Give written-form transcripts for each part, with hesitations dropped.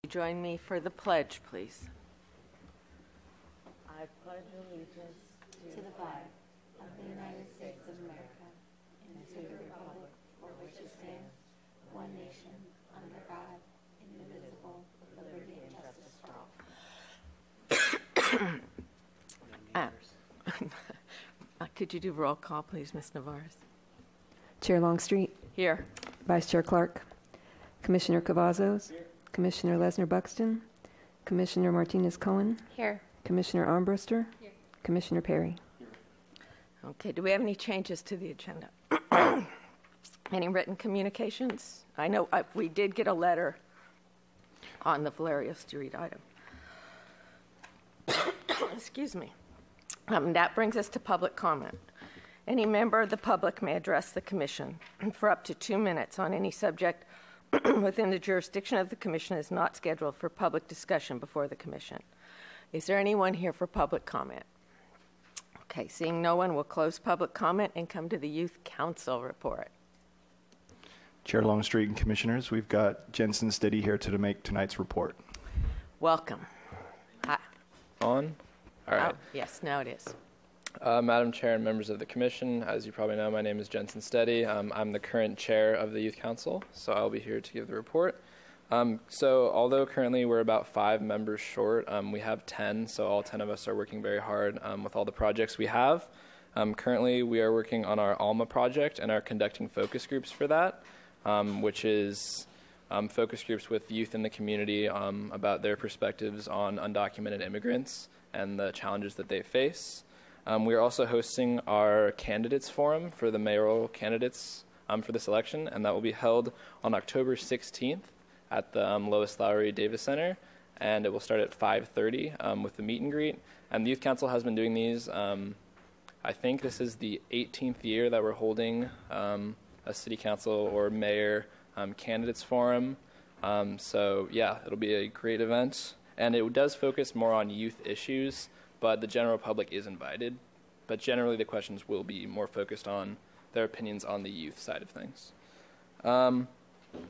Join me for the pledge, please. I pledge allegiance to the flag of the United States of America and to the republic for which it stands, one nation, under God, indivisible, with liberty and justice for all. Could you do roll call, please, Ms. Navarez? Chair Longstreet. Here. Vice Chair Clark. Commissioner Cavazos. Here. Commissioner Lesner-Buxton. Commissioner Martinez-Cohen. Here. Commissioner Armbruster. Here. Commissioner Perry. Here. Okay, do we have any changes to the agenda? Any written communications? I know we did get a letter on the Valeria Street item. Excuse me. That brings us to public comment. Any member of the public may address the Commission for up to 2 minutes on any subject within the jurisdiction of the Commission is not scheduled for public discussion before the Commission. Is there anyone here for public comment? Okay, seeing no one, we'll close public comment and come to the Youth Council report. Chair Longstreet and Commissioners, we've got Jensen Steady here to make tonight's report. Welcome. Hi. On? All right. Oh, yes, now it is. Madam Chair and members of the Commission, as you probably know, my name is Jensen Steady. I'm the current chair of the Youth Council, so I'll be here to give the report. So although currently we're about 5 members short, we have 10, so all 10 of us are working very hard with all the projects we have. Currently we are working on our ALMA project and are conducting focus groups for that, which is focus groups with youth in the community about their perspectives on undocumented immigrants and the challenges that they face. We are also hosting our candidates forum for the mayoral candidates for this election, and that will be held on October 16th at the Lois Lowry Davis Center, and it will start at 5:30 with the meet and greet. And the Youth Council has been doing these. I think this is the 18th year that we're holding a city council or mayor candidates forum. So yeah, it'll be a great event, and it does focus more on youth issues, but the general public is invited. But generally the questions will be more focused on their opinions on the youth side of things.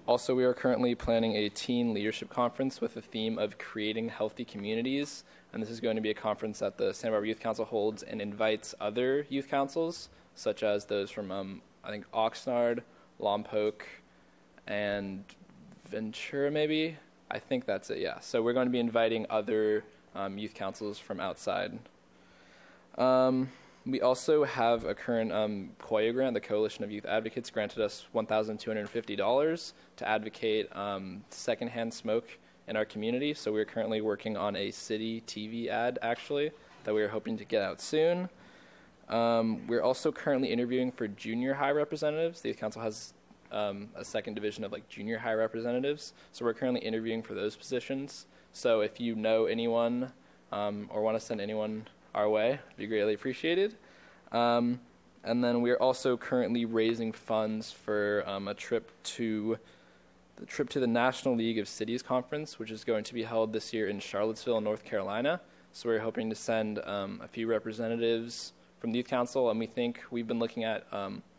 Also, we are currently planning a teen leadership conference with the theme of creating healthy communities. And this is going to be a conference that the Santa Barbara Youth Council holds and invites other youth councils, such as those from, I think, Oxnard, Lompoc, and Ventura, maybe? I think that's it, yeah. So we're going to be inviting other youth councils from outside. We also have a current COYA grant. The Coalition of Youth Advocates granted us $1,250 to advocate secondhand smoke in our community. So we're currently working on a city TV ad, actually, that we are hoping to get out soon. We're also currently interviewing for junior high representatives. The Youth Council has a second division of junior high representatives. So we're currently interviewing for those positions. So if you know anyone or want to send anyone our way, it'd be greatly appreciated. And then we're also currently raising funds for a trip to the National League of Cities Conference, which is going to be held this year in Charlottesville, North Carolina. So we're hoping to send a few representatives from the Youth Council, and we've been looking at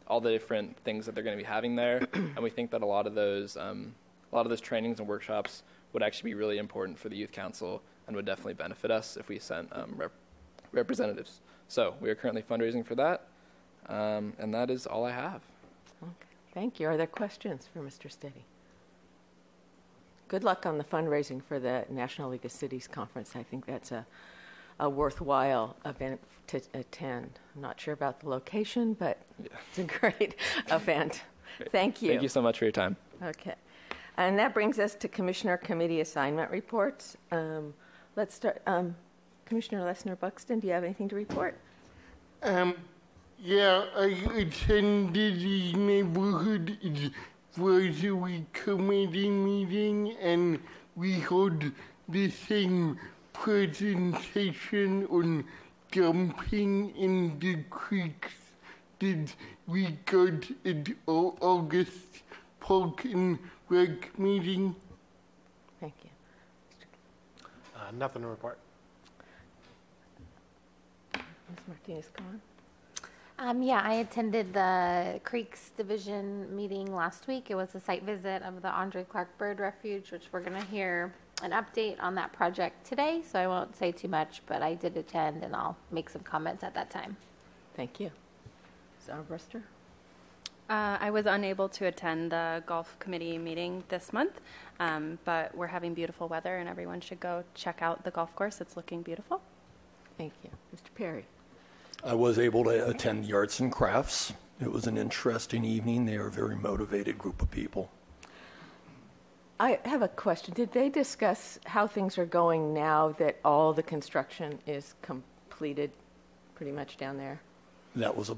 all the different things that they're going to be having there, and we think that a lot of those trainings and workshops would actually be really important for the Youth Council and would definitely benefit us if we sent representatives. So we are currently fundraising for that, and that is all I have. Okay. Thank you. Are there questions for Mr. Steady? Good luck on the fundraising for the National League of Cities Conference. I think that's a worthwhile event to attend. I'm not sure about the location, but It's a great event. Great. Thank you. Thank you so much for your time. Okay. And that brings us to Commissioner Committee assignment reports. Let's start. Commissioner Lesner-Buxton, do you have anything to report? Yeah, I attended the neighborhood advisory committee meeting, and we had the same presentation on dumping in the creeks that we got at August Park and Rec meeting. Thank you. Nothing to report. Ms. Martinez-Cohen? Yeah, I attended the Creeks Division meeting last week. It was a site visit of the Andre Clark Bird Refuge, which we're going to hear an update on that project today, so I won't say too much, but I did attend, and I'll make some comments at that time. Thank you. Ms. Armbruster? I was unable to attend the golf committee meeting this month, but we're having beautiful weather and everyone should go check out the golf course. It's looking beautiful. Thank you. Mr. Perry? I was able to attend the arts and crafts. It was an interesting evening. They are a very motivated group of people. I have a question. Did they discuss how things are going now that all the construction is completed pretty much down there? That was a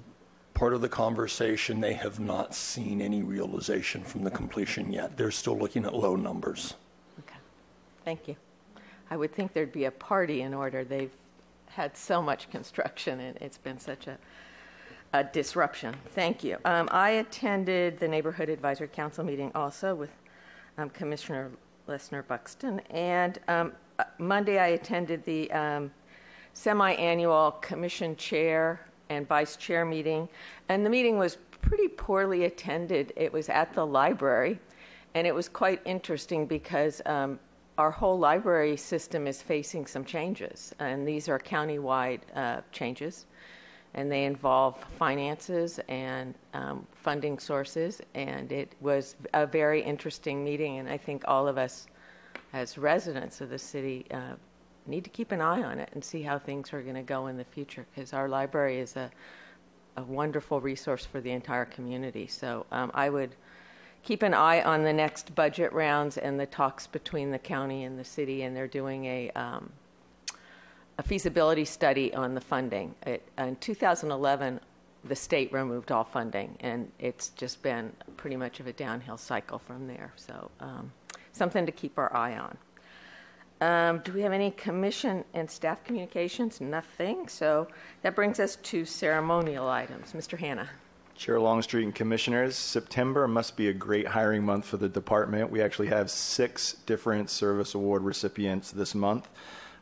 part of the conversation. They have not seen any realization from the completion yet. They're still looking at low numbers. Okay. Thank you. I would think there'd be a party in order. They've had so much construction, and it's been such a disruption. Thank you. I attended the Neighborhood Advisory Council meeting also with Commissioner Lesnar Buxton, and Monday I attended the semi-annual commission chair and vice chair meeting, and the meeting was pretty poorly attended. It was at the library, and it was quite interesting because our whole library system is facing some changes, and these are county-wide changes, and they involve finances and funding sources, and it was a very interesting meeting, and I think all of us as residents of the city need to keep an eye on it and see how things are going to go in the future, because our library is a wonderful resource for the entire community. So I would keep an eye on the next budget rounds and the talks between the county and the city, and they're doing a feasibility study on the funding. In 2011, the state removed all funding, and it's just been pretty much of a downhill cycle from there. So something to keep our eye on. Do we have any commission and staff communications? Nothing. So that brings us to ceremonial items. Mr. Hanna. Chair Longstreet and Commissioners, September must be a great hiring month for the department. We actually have 6 different service award recipients this month.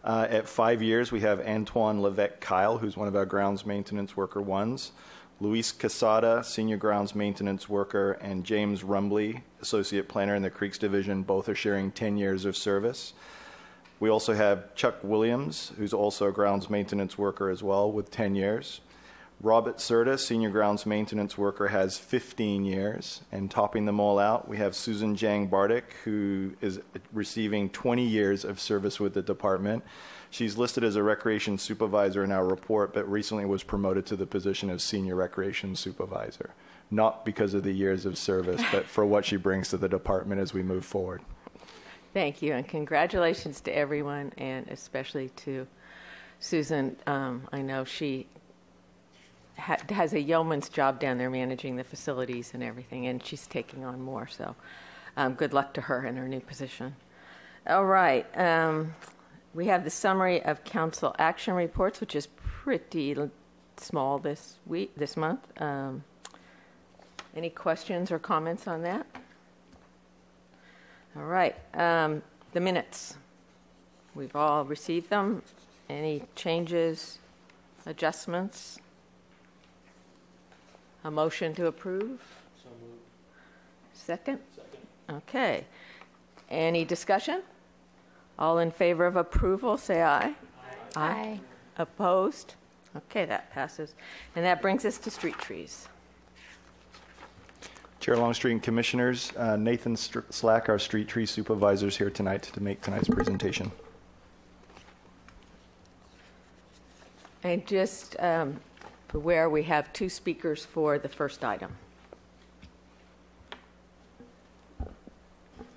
At 5 years, we have Antoine Levesque Kyle, who's one of our grounds maintenance worker ones, Luis Casada, senior grounds maintenance worker, and James Rumbley, associate planner in the Creeks Division. Both are sharing 10 years of service. We also have Chuck Williams, who's also a grounds maintenance worker as well, with 10 years. Robert Serta, senior grounds maintenance worker, has 15 years. And topping them all out, we have Susan Jang Bardick, who is receiving 20 years of service with the department. She's listed as a recreation supervisor in our report, but recently was promoted to the position of senior recreation supervisor. Not because of the years of service, but for what she brings to the department as we move forward. Thank you, and congratulations to everyone, and especially to Susan. I know she has a yeoman's job down there managing the facilities and everything, and she's taking on more. So good luck to her in her new position. All right. We have the summary of council action reports, which is pretty small this month. Any questions or comments on that? All right. The minutes. We've all received them. Any changes, adjustments? A motion to approve? So moved. Second? Second. Okay. Any discussion? All in favor of approval, say aye. Aye. Opposed? Okay, that passes. And that brings us to street trees. Chair Longstreet and Commissioners, Nathan Slack, our street tree supervisor, is here tonight to make tonight's presentation. And just where we have 2 speakers for the first item.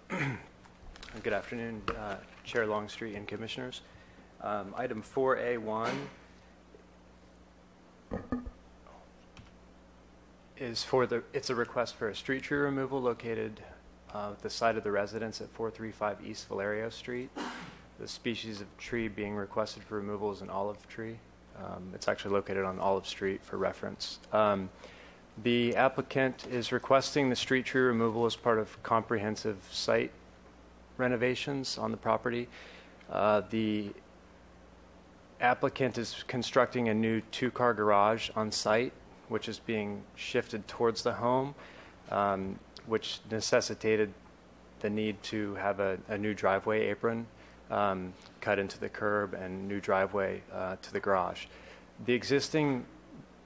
Good afternoon, Chair Longstreet and Commissioners. Item 4A1 is it's a request for a street tree removal located at the site of the residence at 435 East Valerio Street. The species of tree being requested for removal is an olive tree. It's actually located on Olive Street for reference. The applicant is requesting the street tree removal as part of comprehensive site renovations on the property. The applicant is constructing a new 2-car garage on site, which is being shifted towards the home, which necessitated the need to have a new driveway apron cut into the curb and new driveway to the garage.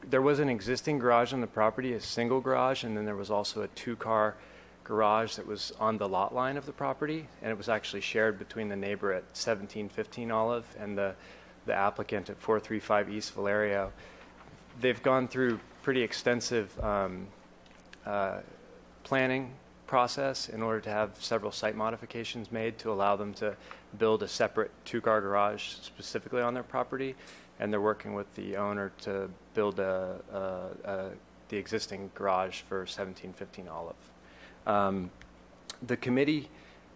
There was an existing garage on the property, a single garage, and then there was also a two-car garage that was on the lot line of the property, and it was actually shared between the neighbor at 1715 Olive and the applicant at 435 East Valerio. They've gone through pretty extensive planning process in order to have several site modifications made to allow them to build a separate two-car garage specifically on their property, and they're working with the owner to build the existing garage for 1715 Olive. The committee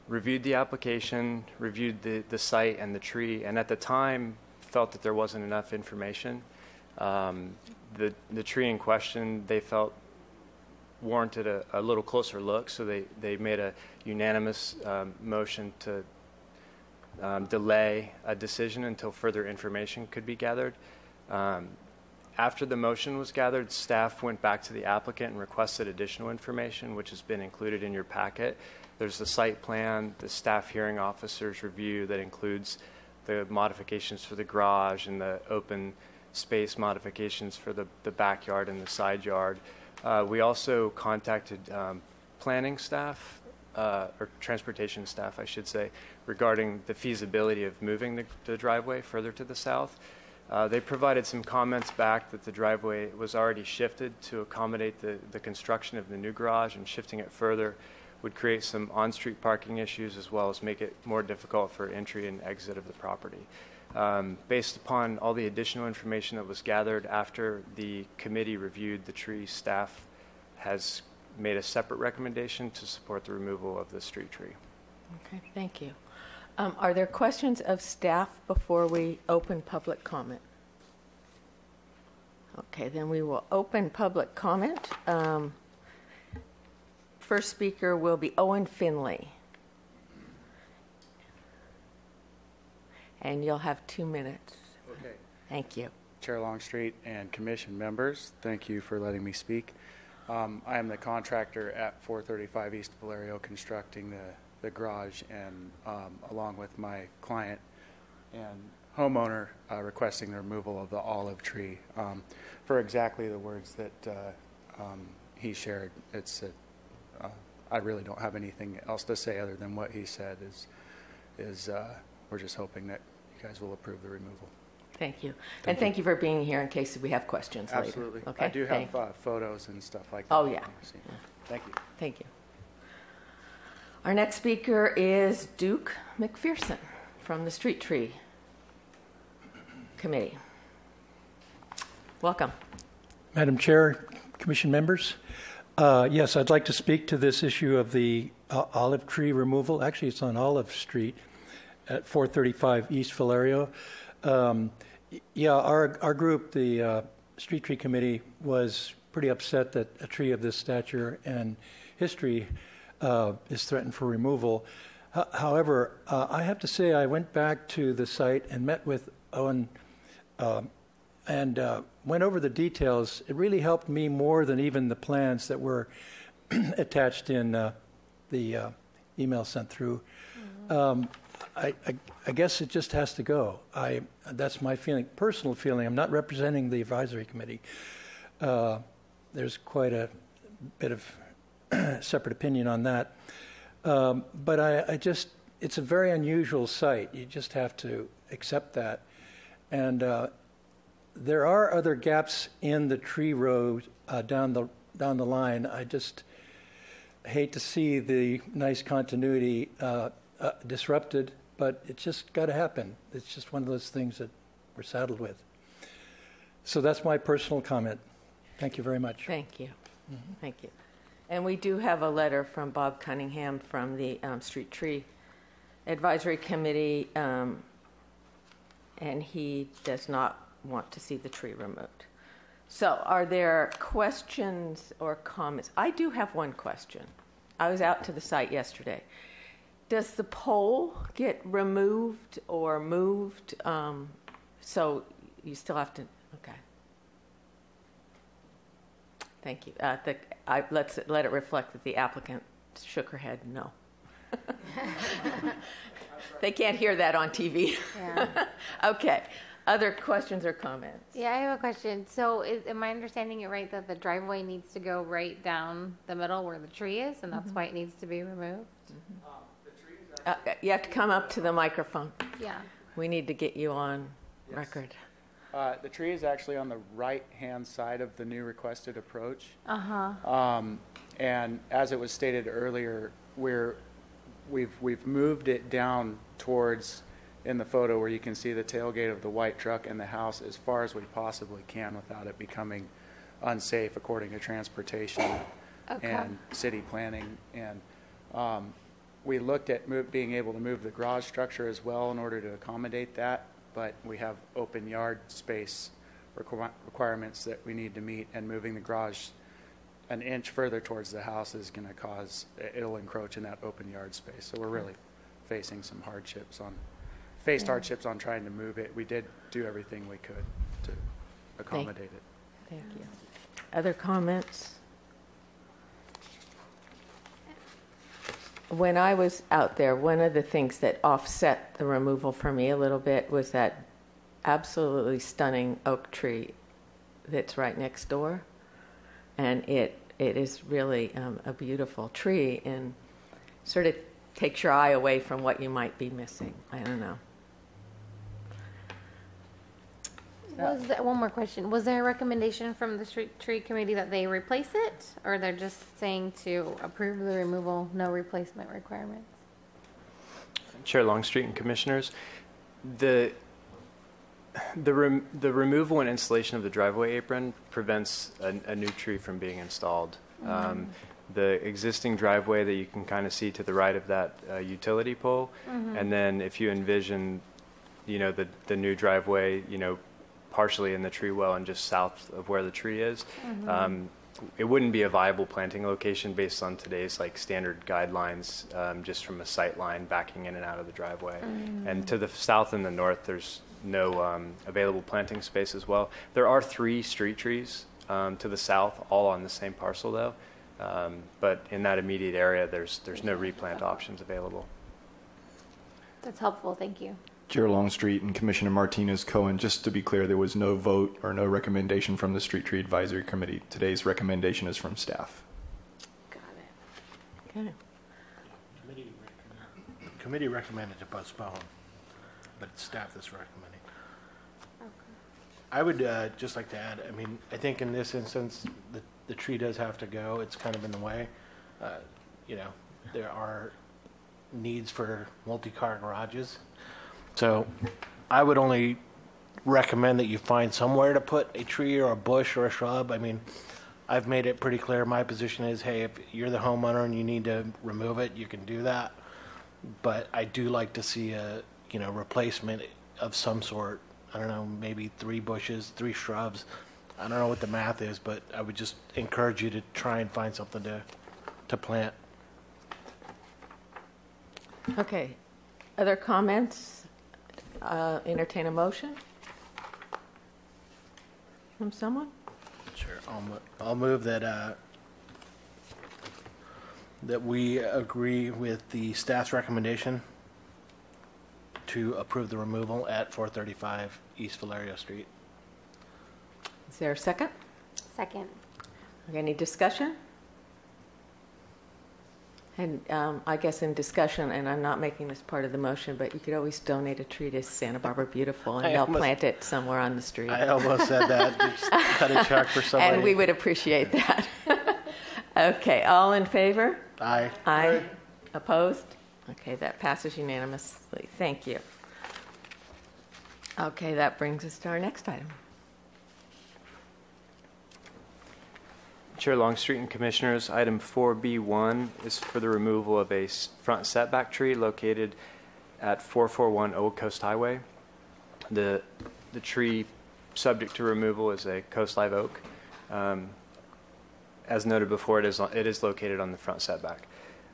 reviewed the application, reviewed the site and the tree, and at the time felt that there wasn't enough information. The tree in question, they felt warranted a little closer look, so they made a unanimous motion to delay a decision until further information could be gathered. After the motion was gathered, staff went back to the applicant and requested additional information, which has been included in your packet. There's the site plan, the staff hearing officer's review that includes the modifications for the garage and the open space modifications for the backyard and the side yard. We also contacted planning staff, or transportation staff, I should say, regarding the feasibility of moving the driveway further to the south. They provided some comments back that the driveway was already shifted to accommodate the construction of the new garage, and shifting it further would create some on-street parking issues as well as make it more difficult for entry and exit of the property. Based upon all the additional information that was gathered after the committee reviewed the tree, staff has made a separate recommendation to support the removal of the street tree. Okay, thank you. Are there questions of staff before we open public comment? Okay, then we will open public comment. First speaker will be Owen Finley. And you'll have 2 minutes. Okay. Thank you. Chair Longstreet and commission members, thank you for letting me speak. I am the contractor at 435 East Valerio constructing the garage, and along with my client and homeowner requesting the removal of the olive tree for exactly the words that he shared. I really don't have anything else to say other than what he said is we're just hoping that you guys will approve the removal. Thank you. Thank you for being here in case we have questions later. Absolutely. Okay. I do have photos and stuff like that. Oh, yeah. Thank you. Thank you. Our next speaker is Duke McPherson from the Street Tree Committee. Welcome. Madam Chair, Commission members, yes, I'd like to speak to this issue of the olive tree removal. Actually, it's on Olive Street at 435 East Valerio. Our group, the Street Tree Committee, was pretty upset that a tree of this stature and history is threatened for removal. However, I have to say I went back to the site and met with Owen and went over the details. It really helped me more than even the plans that were attached in the email sent through. I guess it just has to go. That's my feeling, personal feeling. I'm not representing the advisory committee. There's quite a bit of separate opinion on that. But it's a very unusual site. You just have to accept that. And there are other gaps in the tree row down the line. I just hate to see the nice continuity disrupted, but it's just got to happen. It's just one of those things that we're saddled with. So that's my personal comment. Thank you very much. Thank you. Mm-hmm. Thank you. And we do have a letter from Bob Cunningham from the Street Tree Advisory Committee, and he does not want to see the tree removed. So are there questions or comments? I do have one question. I was out to the site yesterday. Does the pole get removed or moved? So you still have to, okay. Thank you. Let's let it reflect that the applicant shook her head no. They can't hear that on TV. Yeah. Okay. Other questions or comments? Yeah, I have a question. So, am I understanding it right that the driveway needs to go right down the middle where the tree is, and that's why it needs to be removed? You have to come up to the microphone. Yeah. We need to get you on record. The tree is actually on the right-hand side of the new requested approach. Uh-huh. And as it was stated earlier, we've moved it down towards, in the photo where you can see the tailgate of the white truck and the house, as far as we possibly can without it becoming unsafe according to transportation and city planning. And we looked at being able to move the garage structure as well in order to accommodate that, but we have open yard space requirements that we need to meet, and moving the garage an inch further towards the house is going to cause, it'll encroach in that open yard space. So we're really facing some hardships on trying to move it. We did do everything we could to accommodate it. Thank you. Other comments? When I was out there, one of the things that offset the removal for me a little bit was that absolutely stunning oak tree that's right next door. And it is really a beautiful tree and sort of takes your eye away from what you might be missing. I don't know. One more question. Was there a recommendation from the street tree committee that they replace it, or they're just saying to approve the removal, no replacement requirements? Chair Longstreet and Commissioners, the removal and installation of the driveway apron prevents a new tree from being installed. The existing driveway that you can kind of see to the right of that utility pole, and then if you envision, the new driveway, partially in the tree well and just south of where the tree is, it wouldn't be a viable planting location based on today's standard guidelines, just from a sight line backing in and out of the driveway. And to the south and the north, there's no available planting space as well. There are 3 street trees to the south, all on the same parcel though. But in that immediate area, there's no replant options available. That's helpful. Thank you. Chair Longstreet and Commissioner Martinez-Cohen, just to be clear, there was no vote or no recommendation from the Street Tree Advisory Committee. Today's recommendation is from staff. Got it. Okay. The committee recommended to postpone, but it's staff that's recommending. Okay. I would just like to add, I think in this instance, the tree does have to go. It's kind of in the way. There are needs for multi-car garages. So I would only recommend that you find somewhere to put a tree or a bush or a shrub. I've made it pretty clear. My position is, hey, if you're the homeowner and you need to remove it, you can do that. But I do like to see a, replacement of some sort. I don't know, maybe 3 bushes, 3 shrubs. I don't know what the math is, but I would just encourage you to try and find something to plant. Okay. Other comments? Entertain a motion from someone? Sure. I'll move that that we agree with the staff's recommendation to approve the removal at 435 East Valerio Street. Is there a second? Second. Okay, any discussion? And I guess in discussion, and I'm not making this part of the motion, but you could always donate a tree to Santa Barbara Beautiful, and they'll plant it somewhere on the street. I almost said that. Just cut a check for somebody. And we would appreciate that. Okay, all in favor? Aye. Aye. Opposed? Okay, that passes unanimously. Thank you. Okay, that brings us to our next item. Chair Longstreet and Commissioners, item 4B1 is for the removal of a front setback tree located at 441 Old Coast Highway. The tree subject to removal is a coast live oak. As noted before, it is located on the front setback.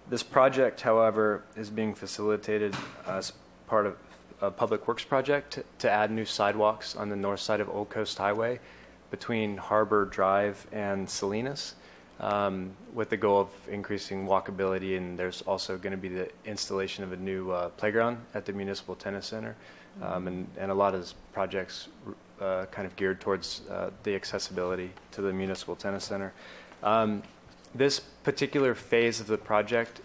This project, however, is being facilitated as part of a public works project to add new sidewalks on the north side of Old Coast Highway between Harbor Drive and Salinas. with the goal of increasing walkability. And there's also going to be the installation of a new playground at the Municipal Tennis Center. And a lot of this projects kind of geared towards the accessibility to the Municipal Tennis Center. This particular phase of the project,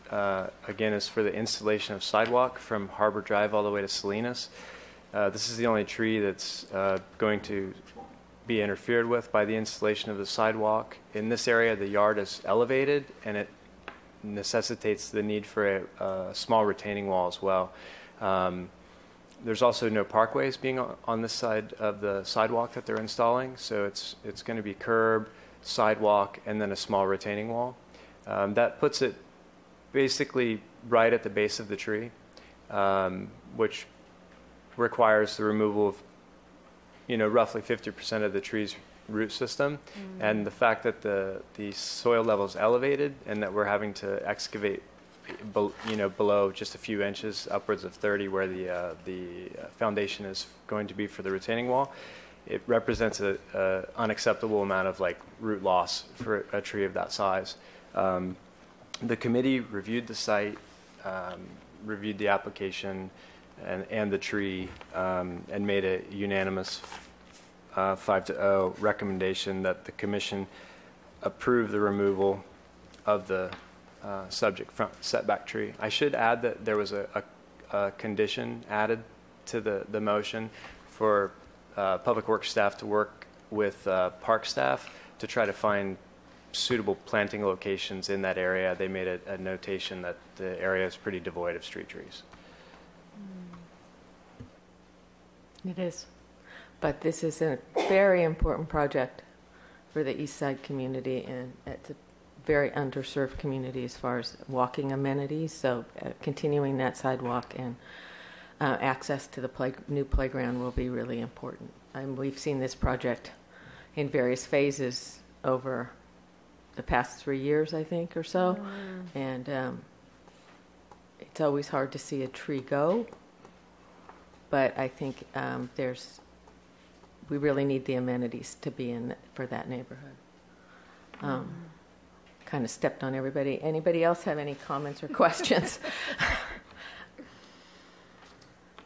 again, is for the installation of sidewalk from Harbor Drive all the way to Salinas. This is the only tree that's going to be interfered with by the installation of the sidewalk. In this area, the yard is elevated, and it necessitates the need for a small retaining wall as well. There's also no parkways being on this side of the sidewalk that they're installing, so it's going to be curb, sidewalk, and then a small retaining wall. That puts it basically right at the base of the tree, which requires the removal of, roughly 50% of the tree's root system. And the fact that the soil level is elevated and that we're having to excavate below just a few inches, upwards of 30, where the foundation is going to be for the retaining wall, it represents a unacceptable amount of root loss for a tree of that size. The committee reviewed the site, reviewed the application and the tree, and made a unanimous 5-0 recommendation that the commission approve the removal of the subject front setback tree. I should add that there was a condition added to the motion for Public Works staff to work with park staff to try to find suitable planting locations in that area. They made a notation that the area is pretty devoid of street trees. It is. But this is a very important project for the East Side community, and it's a very underserved community as far as walking amenities. So continuing that sidewalk and access to the new playground will be really important. And we've seen this project in various phases over the past 3 years, I think, or so. And it's always hard to see a tree go. But I think we really need the amenities to be in for that neighborhood. Kind of stepped on everybody. Anybody else have any comments or questions?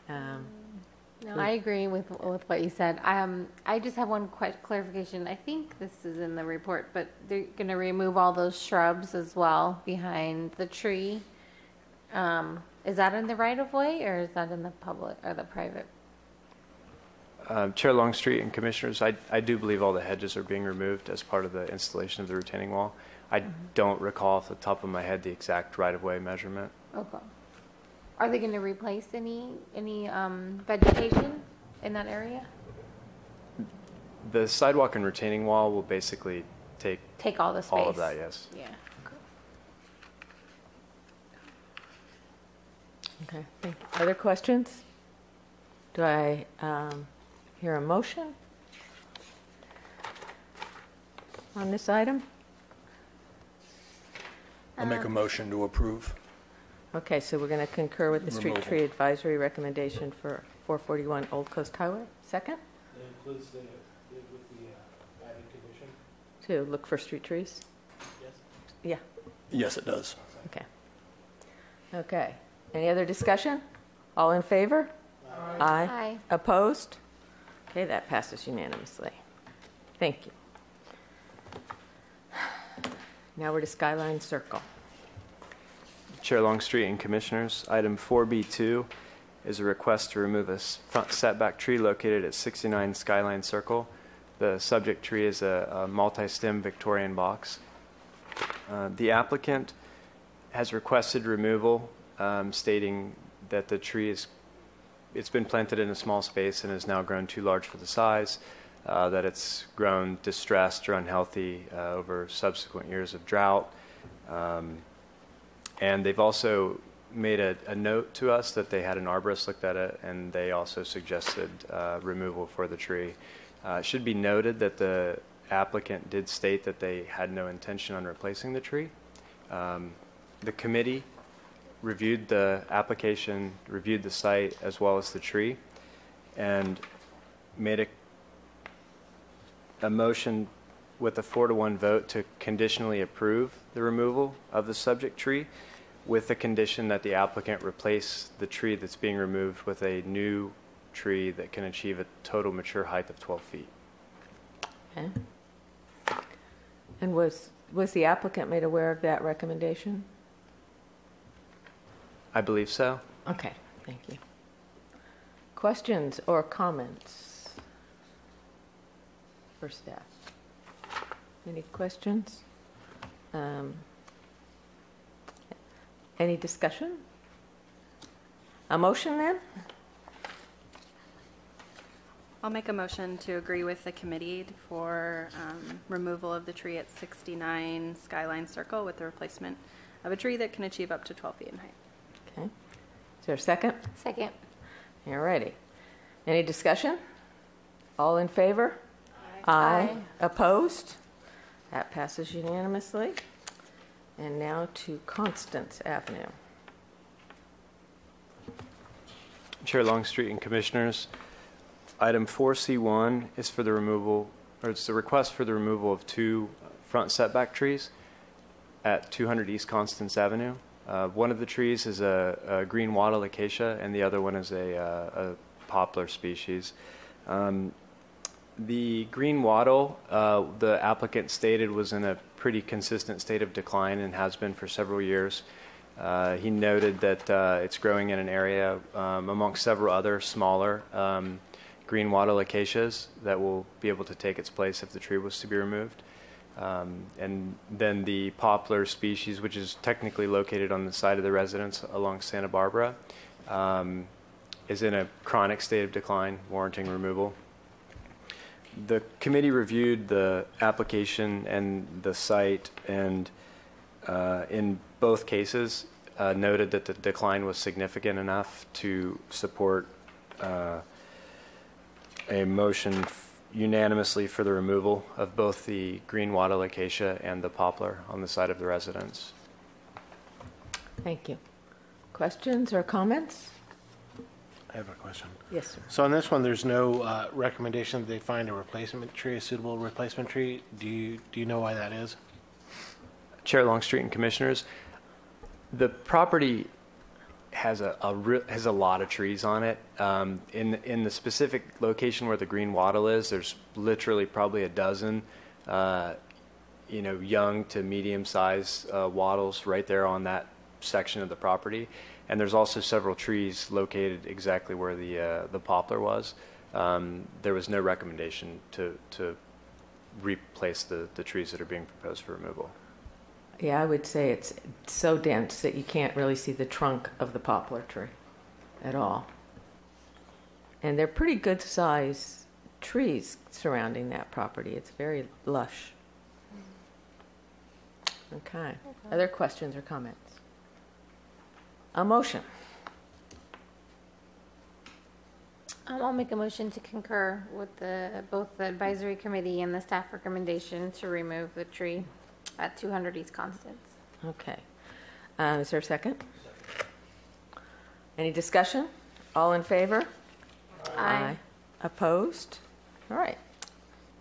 No, I agree with what you said. I just have one clarification. I think this is in the report, but they're going to remove all those shrubs as well behind the tree. Is that in the right of way, or is that in the public or the private? Chair Longstreet and Commissioners, I do believe all the hedges are being removed as part of the installation of the retaining wall. I don't recall off the top of my head the exact right-of-way measurement. Okay. Are they going to replace any vegetation in that area? The sidewalk and retaining wall will basically take all the space. All of that, yes. Yeah. Okay. Thank you. Other questions? Do I hear a motion on this item? I'll make a motion to approve. Okay, so we're going to concur with the Street Removal. Tree Advisory recommendation for 441 Old Coast Highway. Second? That includes with the added condition? To look for street trees? Yes. Yeah. Yes, it does. Okay. Okay. Any other discussion? All in favor? Aye. Aye. Opposed? Okay, that passes unanimously. Thank you. Now we're to Skyline Circle. Chair Longstreet and Commissioners, item 4B2 is a request to remove a front setback tree located at 69 Skyline Circle. The subject tree is a multi-stem Victorian box. The applicant has requested removal, stating that the tree it's been planted in a small space and has now grown too large for the size, that it's grown distressed or unhealthy over subsequent years of drought. And they've also made a note to us that they had an arborist look at it, and they also suggested removal for the tree. It should be noted that the applicant did state that they had no intention on replacing the tree. The committee reviewed the application, reviewed the site as well as the tree, and made a motion with a 4-to-1 vote to conditionally approve the removal of the subject tree with the condition that the applicant replace the tree that's being removed with a new tree that can achieve a total mature height of 12 feet. Okay. And was the applicant made aware of that recommendation? I believe so. Okay, thank you. Questions or comments for staff? Any questions? Any discussion? A motion then? I'll make a motion to agree with the committee for removal of the tree at 69 Skyline Circle with the replacement of a tree that can achieve up to 12 feet in height. Okay. Is there a second? Second. All righty. Any discussion? All in favor? Aye. Opposed? That passes unanimously. And now to Constance Avenue. Chair Longstreet and Commissioners, item 4C1 is for the removal, or it's the request for the removal of 2 front setback trees at 200 East Constance Avenue. One of the trees is a green wattle acacia, and the other one is a poplar species. The green wattle, the applicant stated, was in a pretty consistent state of decline and has been for several years. He noted that it's growing in an area amongst several other smaller green wattle acacias that will be able to take its place if the tree was to be removed. And then the poplar species, which is technically located on the side of the residence along Santa Barbara, is in a chronic state of decline, warranting removal. The committee reviewed the application and the site, and in both cases noted that the decline was significant enough to support a motion unanimously for the removal of both the green wattle acacia and the poplar on the side of the residence. Thank you. Questions or comments? I have a question. Yes, sir. So on this one, there's no recommendation that they find a replacement tree, a suitable replacement tree. Do you know why that is? Chair Longstreet and Commissioners, the property has a lot of trees on it. In the specific location where the green wattle is, there's literally probably a dozen, young to medium-sized wattles right there on that section of the property. And there's also several trees located exactly where the poplar was. There was no recommendation to replace the trees that are being proposed for removal. Yeah, I would say it's so dense that you can't really see the trunk of the poplar tree at all. And they're pretty good size trees surrounding that property. It's very lush. Okay. Other questions or comments? A motion. I'll make a motion to concur with both the advisory committee and the staff recommendation to remove the tree at 200 East Constance. Okay. Is there a second? Any discussion? All in favor? Aye. Opposed? All right.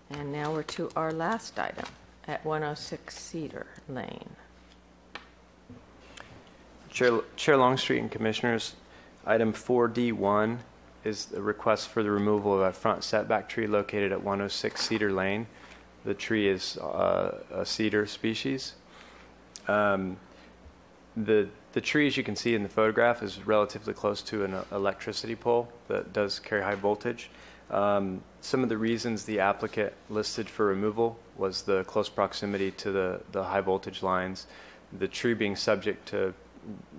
And now we're to our last item at 106 Cedar Lane. Chair Longstreet and Commissioners, item 4D1 is the request for the removal of a front setback tree located at 106 Cedar Lane. The tree is a cedar species. The tree, as you can see in the photograph, is relatively close to an electricity pole that does carry high voltage. Some of the reasons the applicant listed for removal was the close proximity to the high voltage lines, the tree being subject to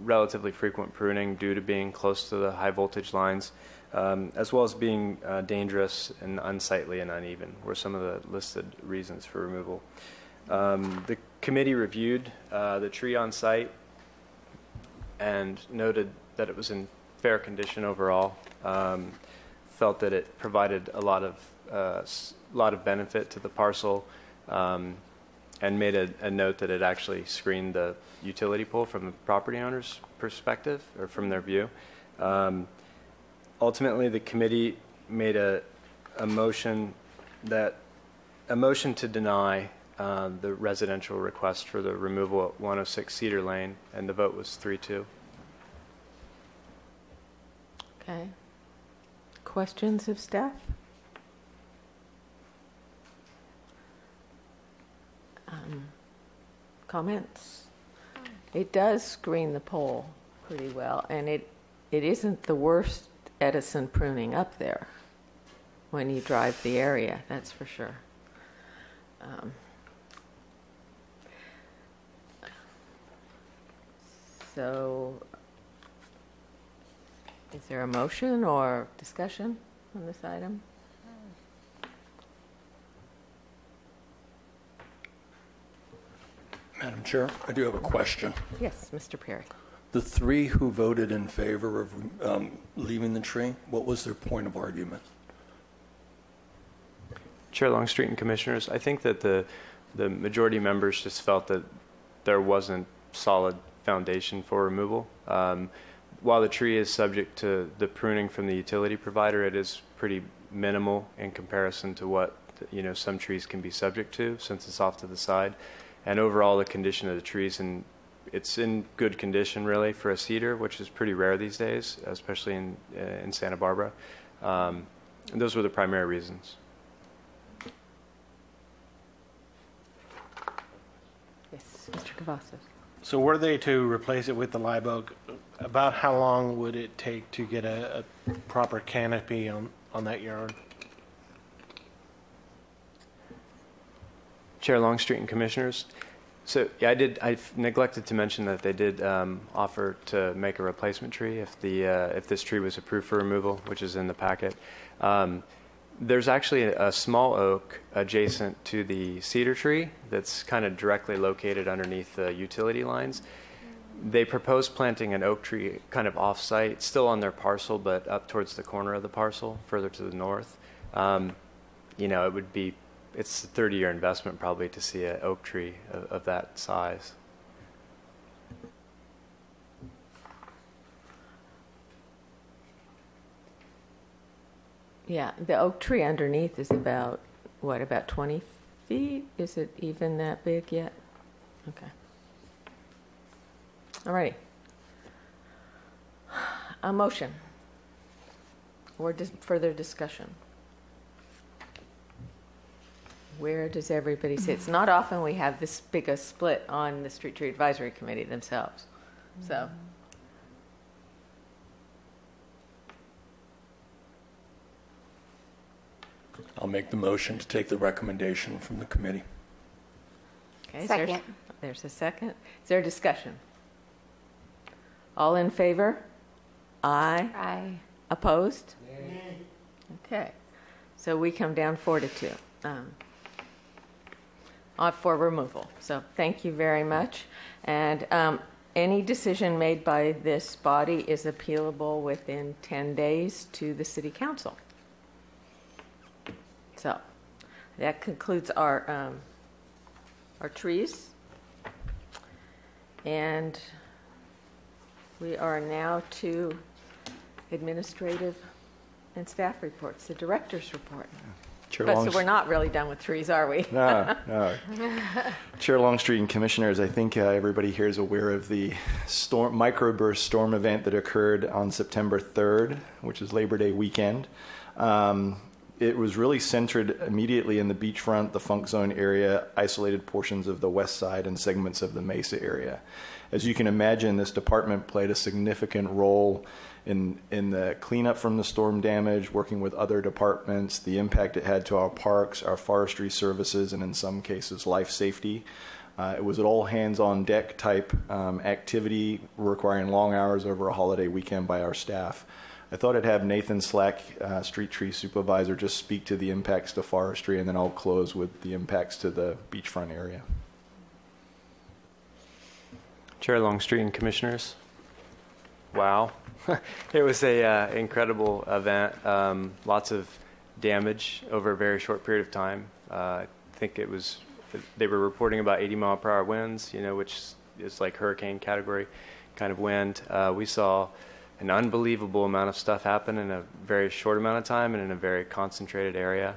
relatively frequent pruning due to being close to the high voltage lines, as well as being dangerous and unsightly and uneven were some of the listed reasons for removal. The committee reviewed the tree on site and noted that it was in fair condition overall, felt that it provided a lot of benefit to the parcel, and made a note that it actually screened the utility pole from the property owner's perspective or from their view. Ultimately, the committee made a motion that a motion to deny the residential request for the removal at 106 Cedar Lane, and the vote was 3-2. Okay. Questions of staff? Comments? It does screen the pole pretty well, and it isn't the worst Edison pruning up there when you drive the area, that's for sure. So, is there a motion or discussion on this item? Madam Chair, I do have a question. Yes, Mr. Perry. The three who voted in favor of leaving the tree, what was their point of argument? Chair Longstreet and Commissioners, I think that the majority members just felt that there wasn't solid foundation for removal. While the tree is subject to the pruning from the utility provider, it is pretty minimal in comparison to what some trees can be subject to, since it's off to the side. And overall, the condition of the trees, and it's in good condition really for a cedar, which is pretty rare these days, especially in Santa Barbara. And those were the primary reasons. Yes, Mr. Cavazos. So were they to replace it with the live oak, about how long would it take to get a proper canopy on that yard? Chair Longstreet and Commissioners, so yeah, I neglected to mention that they did offer to make a replacement tree if this tree was approved for removal, which is in the packet. There's actually a small oak adjacent to the cedar tree that's kind of directly located underneath the utility lines. They proposed planting an oak tree kind of off-site, still on their parcel, but up towards the corner of the parcel, further to the north. It's a 30-year investment probably to see an oak tree of that size. Yeah, the oak tree underneath is about 20 feet? Is it even that big yet? Okay. All righty. A motion or further discussion? Where does everybody sit? It's not often we have this big a split on the Street Tree Advisory Committee themselves. So, I'll make the motion to take the recommendation from the committee. okay, Second. There's a second. Is there a discussion? All in favor? Aye. Aye. Opposed? Okay. So we come down 4-2 for removal. So thank you very much. And any decision made by this body is appealable within 10 days to the City Council. So that concludes our trees. And we are now to administrative and staff reports, the director's report. Chair But so we're not really done with trees, are we? No. Chair Longstreet and Commissioners, I think everybody here is aware of the microburst storm event that occurred on September 3rd, which is Labor Day weekend. It was really centered immediately in the beachfront, the Funk Zone area, isolated portions of the west side, and segments of the Mesa area. As you can imagine, this department played a significant role in the cleanup from the storm damage, working with other departments, the impact it had to our parks, our forestry services, and in some cases, life safety. It was an all hands on deck type activity requiring long hours over a holiday weekend by our staff. I thought I'd have Nathan Slack, Street Tree Supervisor, just speak to the impacts to forestry, and then I'll close with the impacts to the beachfront area. Chair Longstreet and Commissioners, wow. It was a incredible event. Lots of damage over a very short period of time. I think they were reporting about 80 mile per hour winds, which is like hurricane category kind of wind. We saw an unbelievable amount of stuff happen in a very short amount of time and in a very concentrated area.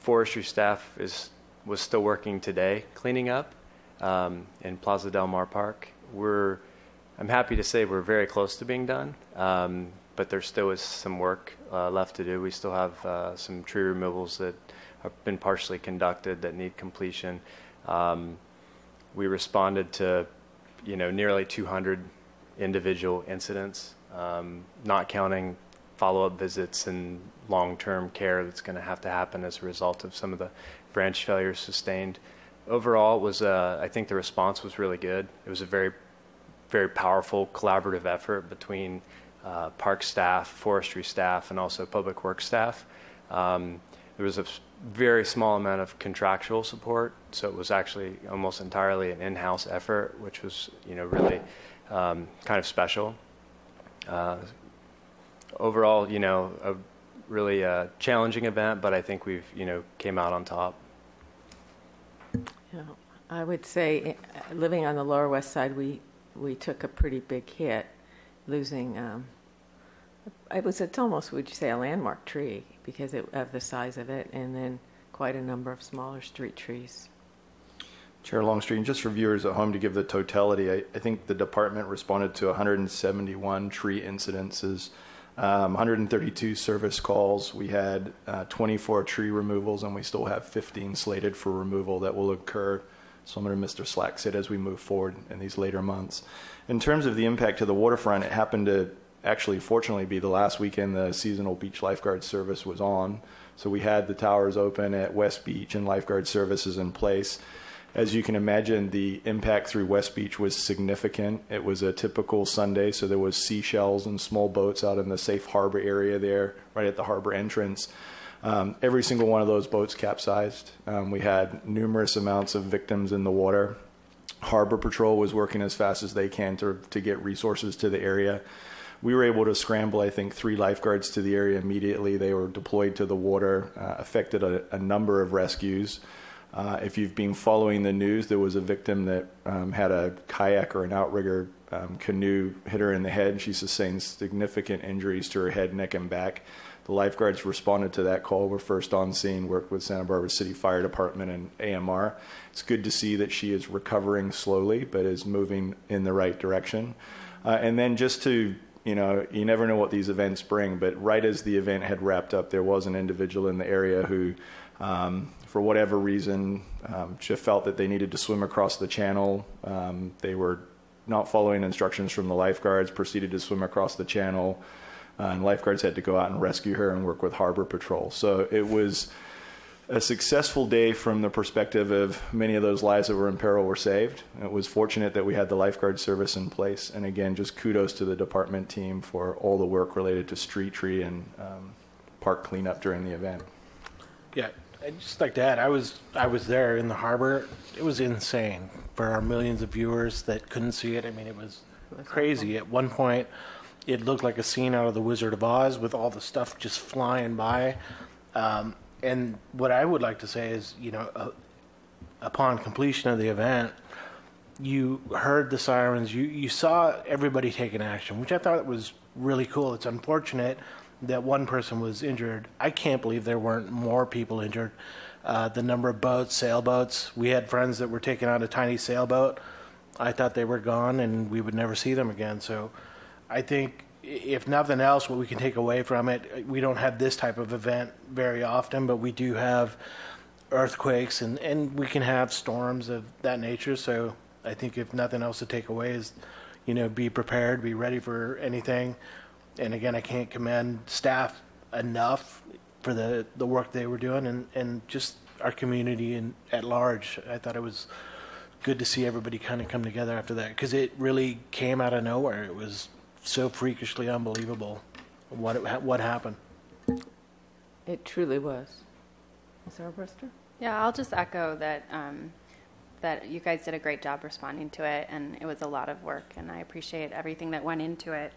forestry staff was still working today cleaning up in Plaza Del Mar Park. I'm happy to say we're very close to being done, but there still is some work left to do. We still have some tree removals that have been partially conducted that need completion. We responded to, nearly 200 individual incidents, not counting follow-up visits and long-term care that's going to have to happen as a result of some of the branch failures sustained. Overall, I think the response was really good. It was a very, very powerful collaborative effort between park staff, forestry staff, and also public works staff. There was a very small amount of contractual support, so it was actually almost entirely an in-house effort, which was, really kind of special. Overall, a really challenging event, but I think we've, came out on top. Yeah, I would say, living on the Lower West Side, we took a pretty big hit, losing. It's almost, would you say, a landmark tree because of the size of it, and then quite a number of smaller street trees. Chair Longstreet, and just for viewers at home to give the totality, I think the department responded to 171 tree incidences, 132 service calls. We had 24 tree removals, and we still have 15 slated for removal that will occur, similar to Mr. Slack said, as we move forward in these later months. In terms of the impact to the waterfront, it happened to actually, fortunately, be the last weekend the seasonal beach lifeguard service was on. So we had the towers open at West Beach and lifeguard services in place. As you can imagine, the impact through West Beach was significant. It was a typical Sunday, so there was seashells and small boats out in the safe harbor area there, right at the harbor entrance. Every single one of those boats capsized. We had numerous amounts of victims in the water. Harbor Patrol was working as fast as they can to get resources to the area. We were able to scramble, I think, 3 lifeguards to the area immediately. They were deployed to the water, affected a number of rescues. If you've been following the news, there was a victim that had a kayak or an outrigger canoe hit her in the head. She sustained significant injuries to her head, neck, and back. The lifeguards responded to that call, were first on scene, worked with Santa Barbara City Fire Department and AMR. It's good to see that she is recovering slowly, but is moving in the right direction. And then just to, you never know what these events bring, but right as the event had wrapped up, there was an individual in the area who, for whatever reason, just felt that they needed to swim across the channel. They were not following instructions from the lifeguards, proceeded to swim across the channel, and lifeguards had to go out and rescue her and work with Harbor Patrol. So it was a successful day from the perspective of many of those lives that were in peril were saved. It was fortunate that we had the lifeguard service in place. And again, just kudos to the department team for all the work related to street tree and park cleanup during the event. Yeah, I'd just like to add, I was there in the harbor. It was insane for our millions of viewers that couldn't see it. I mean, it was crazy. At one point, it looked like a scene out of The Wizard of Oz with all the stuff just flying by. And what I would like to say is, upon completion of the event, you heard the sirens, you saw everybody taking action, which I thought was really cool. It's unfortunate that one person was injured. I can't believe there weren't more people injured. The number of boats, sailboats, we had friends that were taking out a tiny sailboat. I thought they were gone and we would never see them again. So I think if nothing else, what we can take away from it, we don't have this type of event very often, but we do have earthquakes and we can have storms of that nature. So I think if nothing else to take away is, be prepared, be ready for anything. And again, I can't commend staff enough for the work they were doing and just our community at large. I thought it was good to see everybody kind of come together after that because it really came out of nowhere. It was so freakishly unbelievable what happened. It truly was. Ms. Armbruster? Yeah, I'll just echo that that you guys did a great job responding to it, and it was a lot of work, and I appreciate everything that went into it.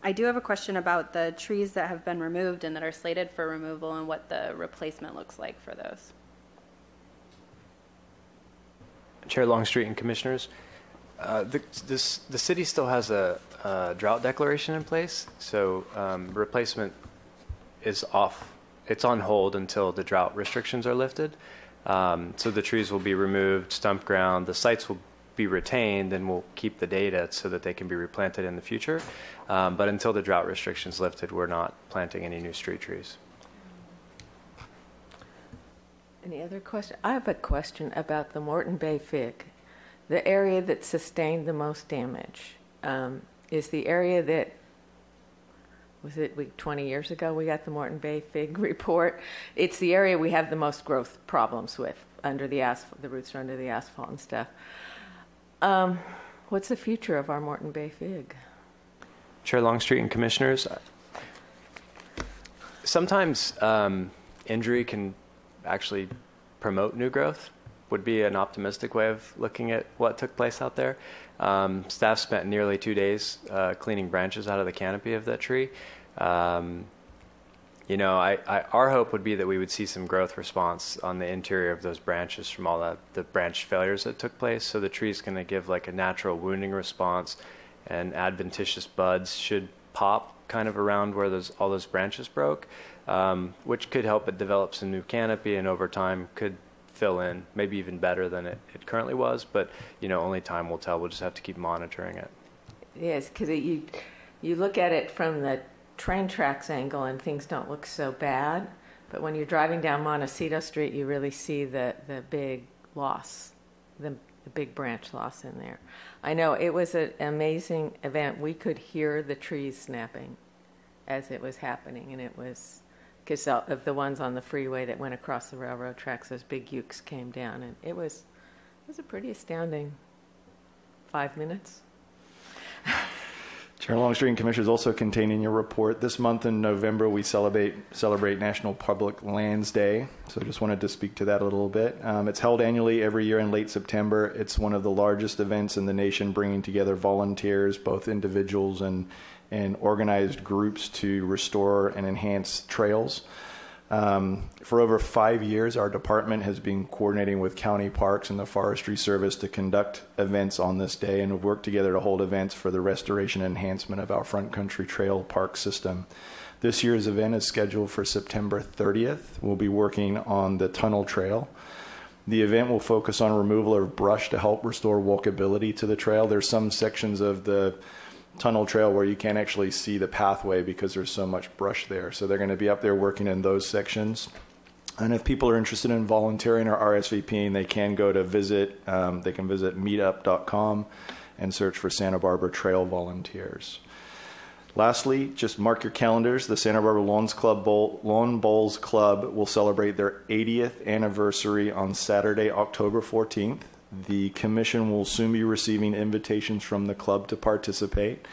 I do have a question about the trees that have been removed and that are slated for removal and what the replacement looks like for those. Chair Longstreet and Commissioners, the city still has a drought declaration in place, so replacement is off it's on hold until the drought restrictions are lifted. So the trees will be removed, stump ground, the sites will be retained, and we'll keep the data so that they can be replanted in the future. But until the drought restrictions lifted, we're not planting any new street trees. Any other question? I have a question about the Moreton Bay fig. The area that sustained the most damage is the area that, was it 20 years ago we got the Moreton Bay fig report? It's the area we have the most growth problems with, under the asphalt, the roots are under the asphalt and stuff. What's the future of our Moreton Bay fig? Chair Longstreet and Commissioners, sometimes injury can actually promote new growth, would be an optimistic way of looking at what took place out there. Staff spent nearly 2 days cleaning branches out of the canopy of that tree. Our hope would be that we would see some growth response on the interior of those branches from all the branch failures that took place. So the tree's going to give like a natural wounding response, and adventitious buds should pop kind of around where all those branches broke, which could help it develop some new canopy, and over time could fill in maybe even better than it currently was. But only time will tell. We'll just have to keep monitoring it. Yes, because you look at it from the train tracks angle and things don't look so bad, but when you're driving down Montecito Street, you really see the big loss, the big branch loss in there. I know it was an amazing event. We could hear the trees snapping as it was happening, and it was because of the ones on the freeway that went across the railroad tracks, those big ukes came down, and it was a pretty astounding 5 minutes. Chair Longstreet and Commissioners, also contained in your report, this month in November we celebrate National Public Lands Day. So I just wanted to speak to that a little bit. It's held annually every year in late September. It's one of the largest events in the nation, bringing together volunteers, both individuals and organized groups, to restore and enhance trails. For over 5 years, our department has been coordinating with county parks and the Forestry Service to conduct events on this day, and have worked together to hold events for the restoration and enhancement of our Front Country Trail park system. This year's event is scheduled for September 30th. We'll be working on the Tunnel Trail. The event will focus on removal of brush to help restore walkability to the trail. There's some sections of the Tunnel Trail where you can't actually see the pathway because there's so much brush there. So they're going to be up there working in those sections. And if people are interested in volunteering or RSVPing, they can go to visit meetup.com and search for Santa Barbara Trail Volunteers. Lastly, just mark your calendars. The Santa Barbara Lawn Bowls Club will celebrate their 80th anniversary on Saturday, October 14th. The commission will soon be receiving invitations from the club to participate.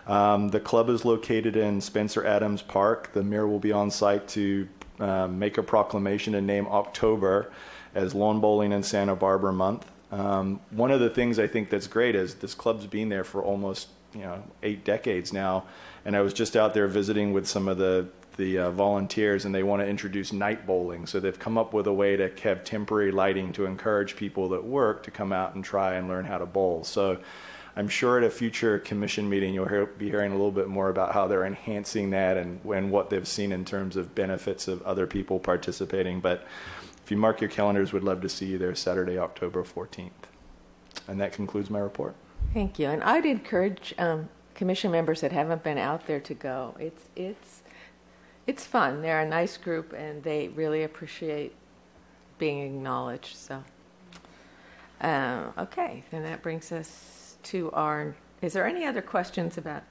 The club is located in Spencer Adams Park. The mayor will be on site to make a proclamation and name October as Lawn Bowling in Santa Barbara Month. One of the things I think that's great is this club's been there for almost 8 decades now, and I was just out there visiting with some of the volunteers, and they want to introduce night bowling. So they've come up with a way to have temporary lighting to encourage people that work to come out and try and learn how to bowl. So I'm sure at a future commission meeting you'll be hearing a little bit more about how they're enhancing that and what they've seen in terms of benefits of other people participating. But if you mark your calendars, we'd love to see you there Saturday, October 14th. And that concludes my report. Thank you. And I'd encourage commission members that haven't been out there to go. It's fun. They're a nice group, and they really appreciate being acknowledged. So, okay, then that brings us to is there any other questions about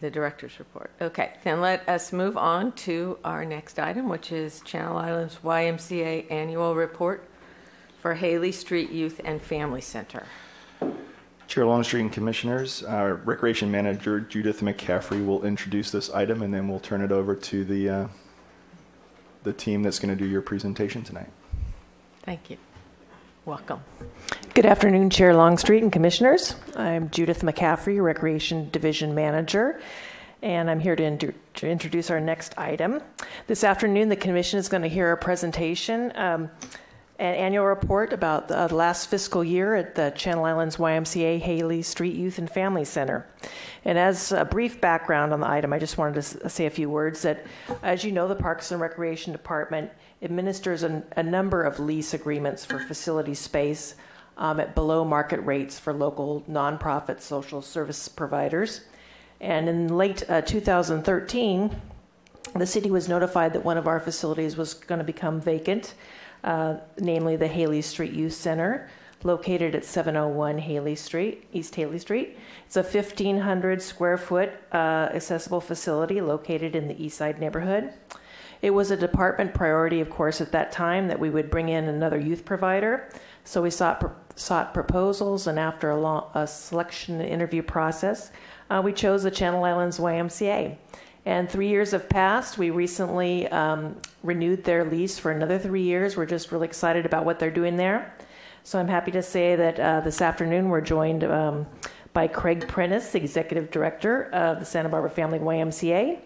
the director's report? Okay, then let us move on to our next item, which is Channel Islands YMCA Annual Report for Haley Street Youth and Family Center. Chair Longstreet and Commissioners, our Recreation Manager Judith McCaffrey will introduce this item, and then we'll turn it over to the team that's going to do your presentation tonight. Thank you. Welcome. Good afternoon, Chair Longstreet and Commissioners. I'm Judith McCaffrey, Recreation Division Manager, and I'm here to introduce our next item. This afternoon, the Commission is going to hear a presentation, an annual report about the last fiscal year at the Channel Islands YMCA Haley Street Youth and Family Center. And as a brief background on the item, I just wanted to say a few words that, as you know, the Parks and Recreation Department administers a number of lease agreements for facility space at below market rates for local nonprofit social service providers. And in late 2013, the city was notified that one of our facilities was going to become vacant, namely the Haley Street Youth Center, located at 701 Haley Street, East Haley Street. It's a 1,500 square foot accessible facility located in the East Side neighborhood. It was a department priority, of course, at that time that we would bring in another youth provider. So we sought proposals, and after a selection and interview process, we chose the Channel Islands YMCA. And 3 years have passed. We recently renewed their lease for another 3 years. We're just really excited about what they're doing there. So I'm happy to say that this afternoon we're joined by Craig Prentice, the Executive Director of the Santa Barbara Family YMCA,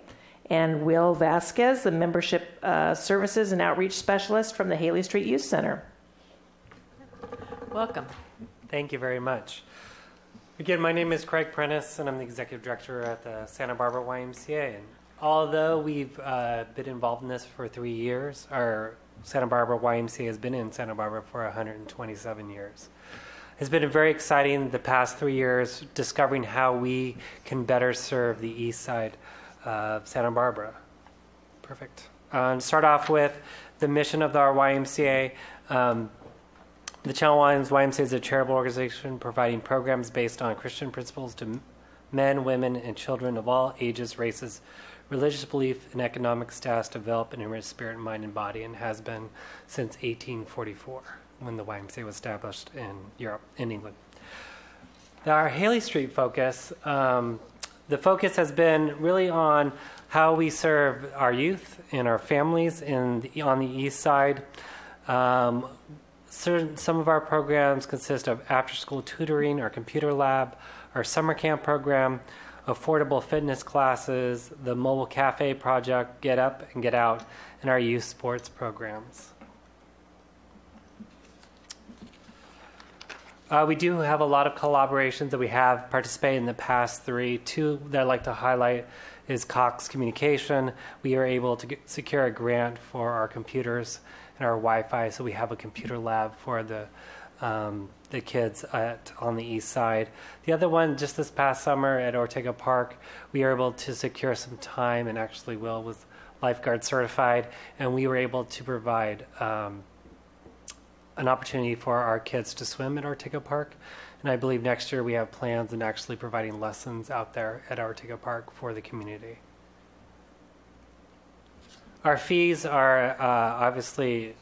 and Will Vasquez, the Membership Services and Outreach Specialist from the Haley Street Youth Center. Welcome. Thank you very much. Again, my name is Craig Prentice, and I'm the Executive Director at the Santa Barbara YMCA. And although we've been involved in this for 3 years, our Santa Barbara YMCA has been in Santa Barbara for 127 years. It's been very exciting the past 3 years discovering how we can better serve the east side of Santa Barbara. Perfect. To start off with the mission of our YMCA, the Channel Islands YMCA is a charitable organization providing programs based on Christian principles to men, women, and children of all ages, races, religious belief, and economic status to develop an enriched spirit, mind, and body, and has been since 1844 when the YMCA was established in Europe, in England. Our Haley Street focus, the focus has been really on how we serve our youth and our families on the east side. Some of our programs consist of after-school tutoring, our computer lab, our summer camp program, affordable fitness classes, the mobile cafe project, Get Up and Get Out, and our youth sports programs. We do have a lot of collaborations that we have participated in the past three. Two that I'd like to highlight is Cox Communication. We are able to secure a grant for our computers and our Wi-Fi, so we have a computer lab for the kids on the east side. The other one, just this past summer at Ortega Park, we were able to secure some time, and actually Will was lifeguard certified, and we were able to provide an opportunity for our kids to swim at Ortega Park. And I believe next year we have plans in actually providing lessons out there at Ortega Park for the community. Our fees are obviously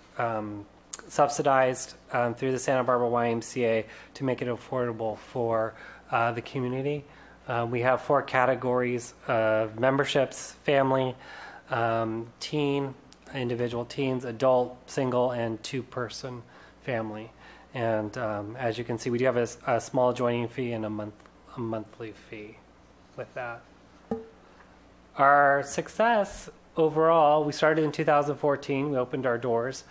subsidized through the Santa Barbara YMCA to make it affordable for the community. We have 4 categories of memberships: family, teen, individual teens, adult, single, and 2-person family. And as you can see, we do have a small joining fee and a monthly fee with that. Our success overall, we started in 2014. We opened our doors.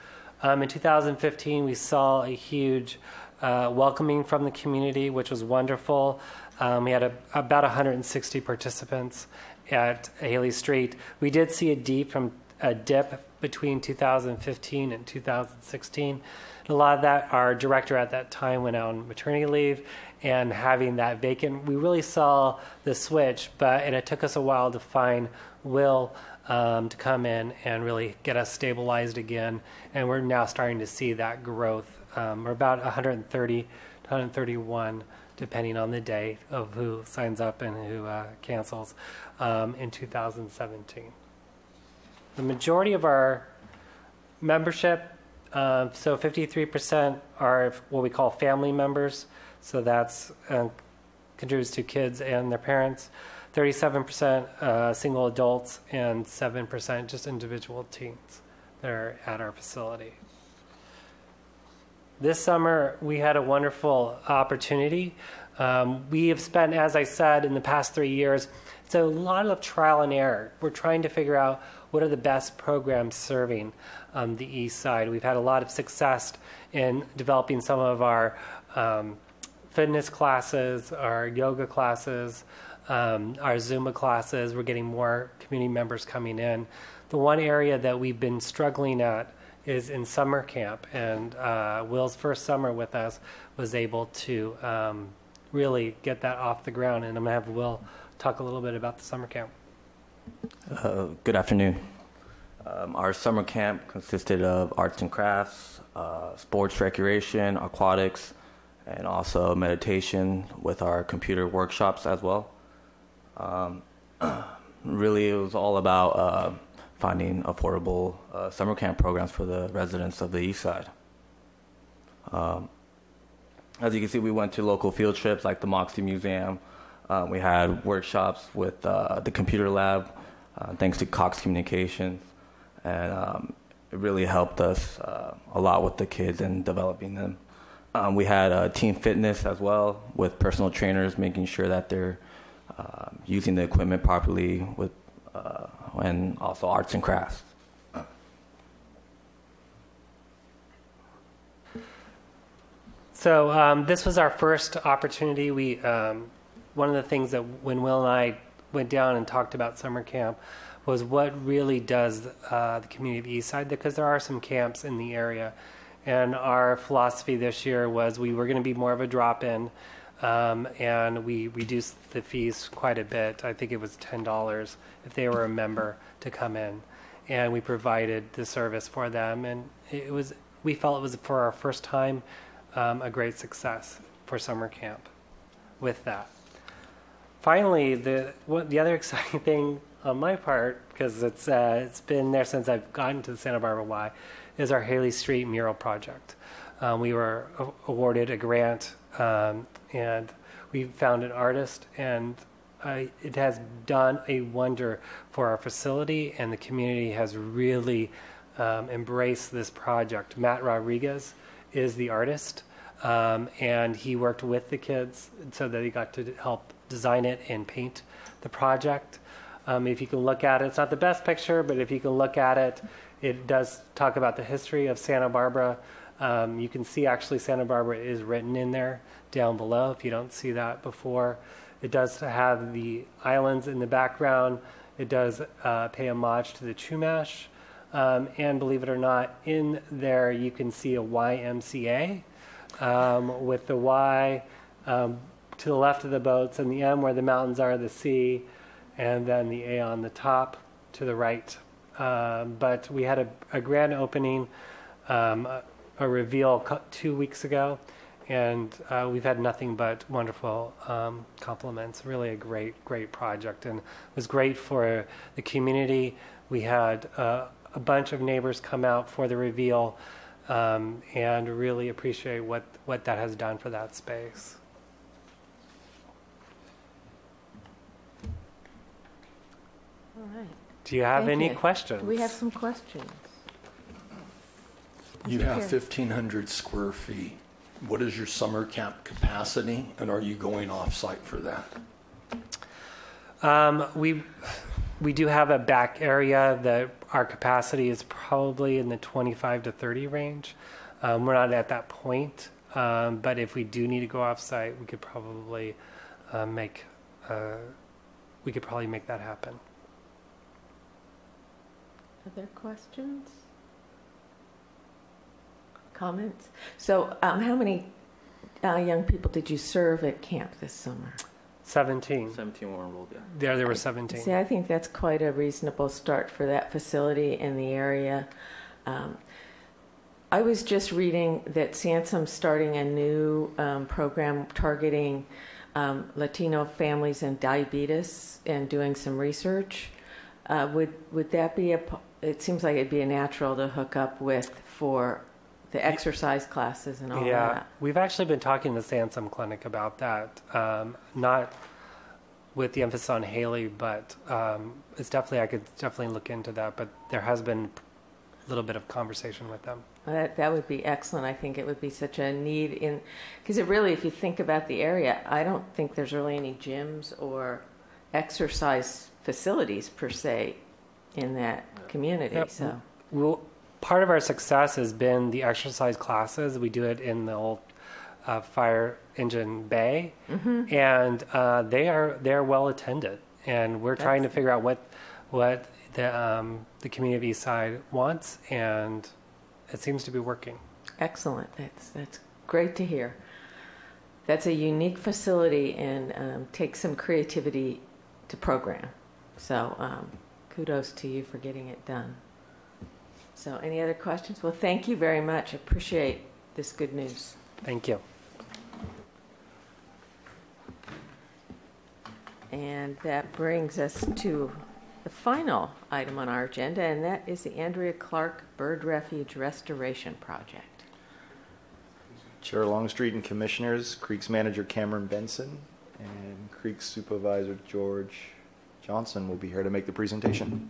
In 2015, we saw a huge welcoming from the community, which was wonderful. We had about 160 participants at Haley Street. We did see a dip between 2015 and 2016. And a lot of that, our director at that time went out on maternity leave, and having that vacant, we really saw the switch, and it took us a while to find Will to come in and really get us stabilized again. And we're now starting to see that growth. We're about 130 to 131, depending on the day of who signs up and who cancels, in 2017. The majority of our membership, so 53% are what we call family members. So that's contributes to kids and their parents. 37% single adults, and 7% just individual teens that are at our facility. This summer, we had a wonderful opportunity. We have spent, as I said, in the past 3 years, it's a lot of trial and error. We're trying to figure out what are the best programs serving the east side. We've had a lot of success in developing some of our fitness classes, our yoga classes, our Zumba classes. We're getting more community members coming in. The one area that we've been struggling at is in summer camp, and Will's first summer with us was able to really get that off the ground, and I'm going to have Will talk a little bit about the summer camp. Good afternoon. Our summer camp consisted of arts and crafts, sports recreation, aquatics, and also meditation with our computer workshops as well. Really, it was all about finding affordable summer camp programs for the residents of the East Side. As you can see, we went to local field trips like the Moxie Museum. We had workshops with the computer lab, thanks to Cox Communications. And it really helped us a lot with the kids and developing them. We had team fitness as well with personal trainers, making sure that they're using the equipment properly, with and also arts and crafts. So this was our first opportunity. We one of the things that when Will and I went down and talked about summer camp was what really does the community of Eastside, because there are some camps in the area. And our philosophy this year was we were going to be more of a drop-in, and we reduced the fees quite a bit. I think it was $10 if they were a member to come in. And we provided the service for them. And we felt it was, for our first time, a great success for summer camp with that. Finally, the other exciting thing on my part, because it's been there since I've gotten to the Santa Barbara Y, is our Haley Street mural project. We were awarded a grant, and we found an artist, and it has done a wonder for our facility, and the community has really embraced this project. Matt Rodriguez is the artist, and he worked with the kids so that he got to help design it and paint the project. If you can look at it, it's not the best picture, but if you can look at it, it does talk about the history of Santa Barbara. You can see actually Santa Barbara is written in there down below if you don't see that before. It does have the islands in the background. It does pay homage to the Chumash. And believe it or not, in there you can see a YMCA with the Y to the left of the boats and the M where the mountains are, the sea, and then the A on the top to the right. But we had a grand opening, a reveal 2 weeks ago, and we've had nothing but wonderful compliments. Really a great project, and it was great for the community. We had a bunch of neighbors come out for the reveal, and really appreciate what that has done for that space. All right. Do you have any questions? We have some questions. You have 1,500 square feet. What is your summer camp capacity, and are you going off-site for that? We do have a back area that our capacity is probably in the 25 to 30 range. We're not at that point, but if we do need to go off-site, we could probably make that happen. Other questions? Comments? So how many young people did you serve at camp this summer? 17. 17 were enrolled, yeah. There were 17. See, I think that's quite a reasonable start for that facility in the area. I was just reading that Sansom's starting a new program targeting Latino families and diabetes and doing some research. Would that be it seems like it'd be a natural to hook up with for the exercise classes and all that. Yeah, we've actually been talking to Sansom Clinic about that. Not with the emphasis on Haley, but it's definitely, I could definitely look into that, but there has been a little bit of conversation with them. That would be excellent. I think it would be such a need in, because it really, if you think about the area, I don't think there's really any gyms or exercise facilities per se in that community. Yep. So, well, part of our success has been the exercise classes. We do it in the old fire engine bay, and they're well attended. And we're trying to figure out what the community of East Side wants, and it seems to be working. Excellent. That's great to hear. That's a unique facility and takes some creativity to program. So kudos to you for getting it done. So any other questions? Well, thank you very much. I appreciate this good news. Thank you. And that brings us to the final item on our agenda, and that is the Andrea Clark Bird Refuge Restoration Project. Chair Longstreet and Commissioners, Creeks Manager Cameron Benson and Creeks Supervisor George Johnson will be here to make the presentation.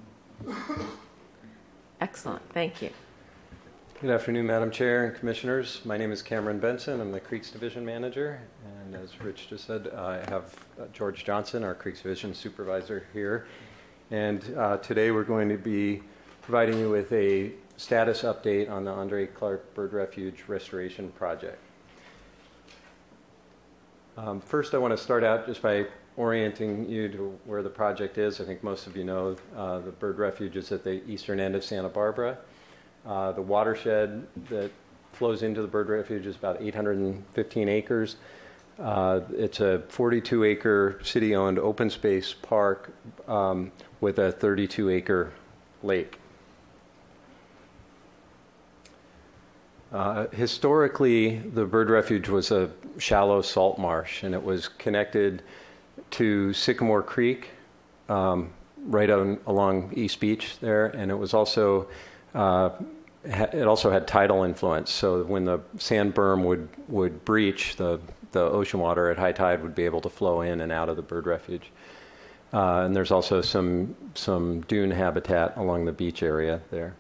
Excellent. Thank you. Good afternoon, Madam Chair and Commissioners. My name is Cameron Benson. I'm the Creeks Division Manager. And as Rich just said, I have George Johnson, our Creeks Division Supervisor, here. And today we're going to be providing you with a status update on the Andrea Clark Bird Refuge Restoration Project. First, I want to start out just by orienting you to where the project is. I think most of you know the bird refuge is at the eastern end of Santa Barbara. The watershed that flows into the bird refuge is about 815 acres. It's a 42-acre city-owned open space park with a 32-acre lake. Historically, the bird refuge was a shallow salt marsh, and it was connected to Sycamore Creek right along East Beach there, and it was also it also had tidal influence. So when the sand berm would breach, the ocean water at high tide would be able to flow in and out of the bird refuge. And there's also some dune habitat along the beach area there.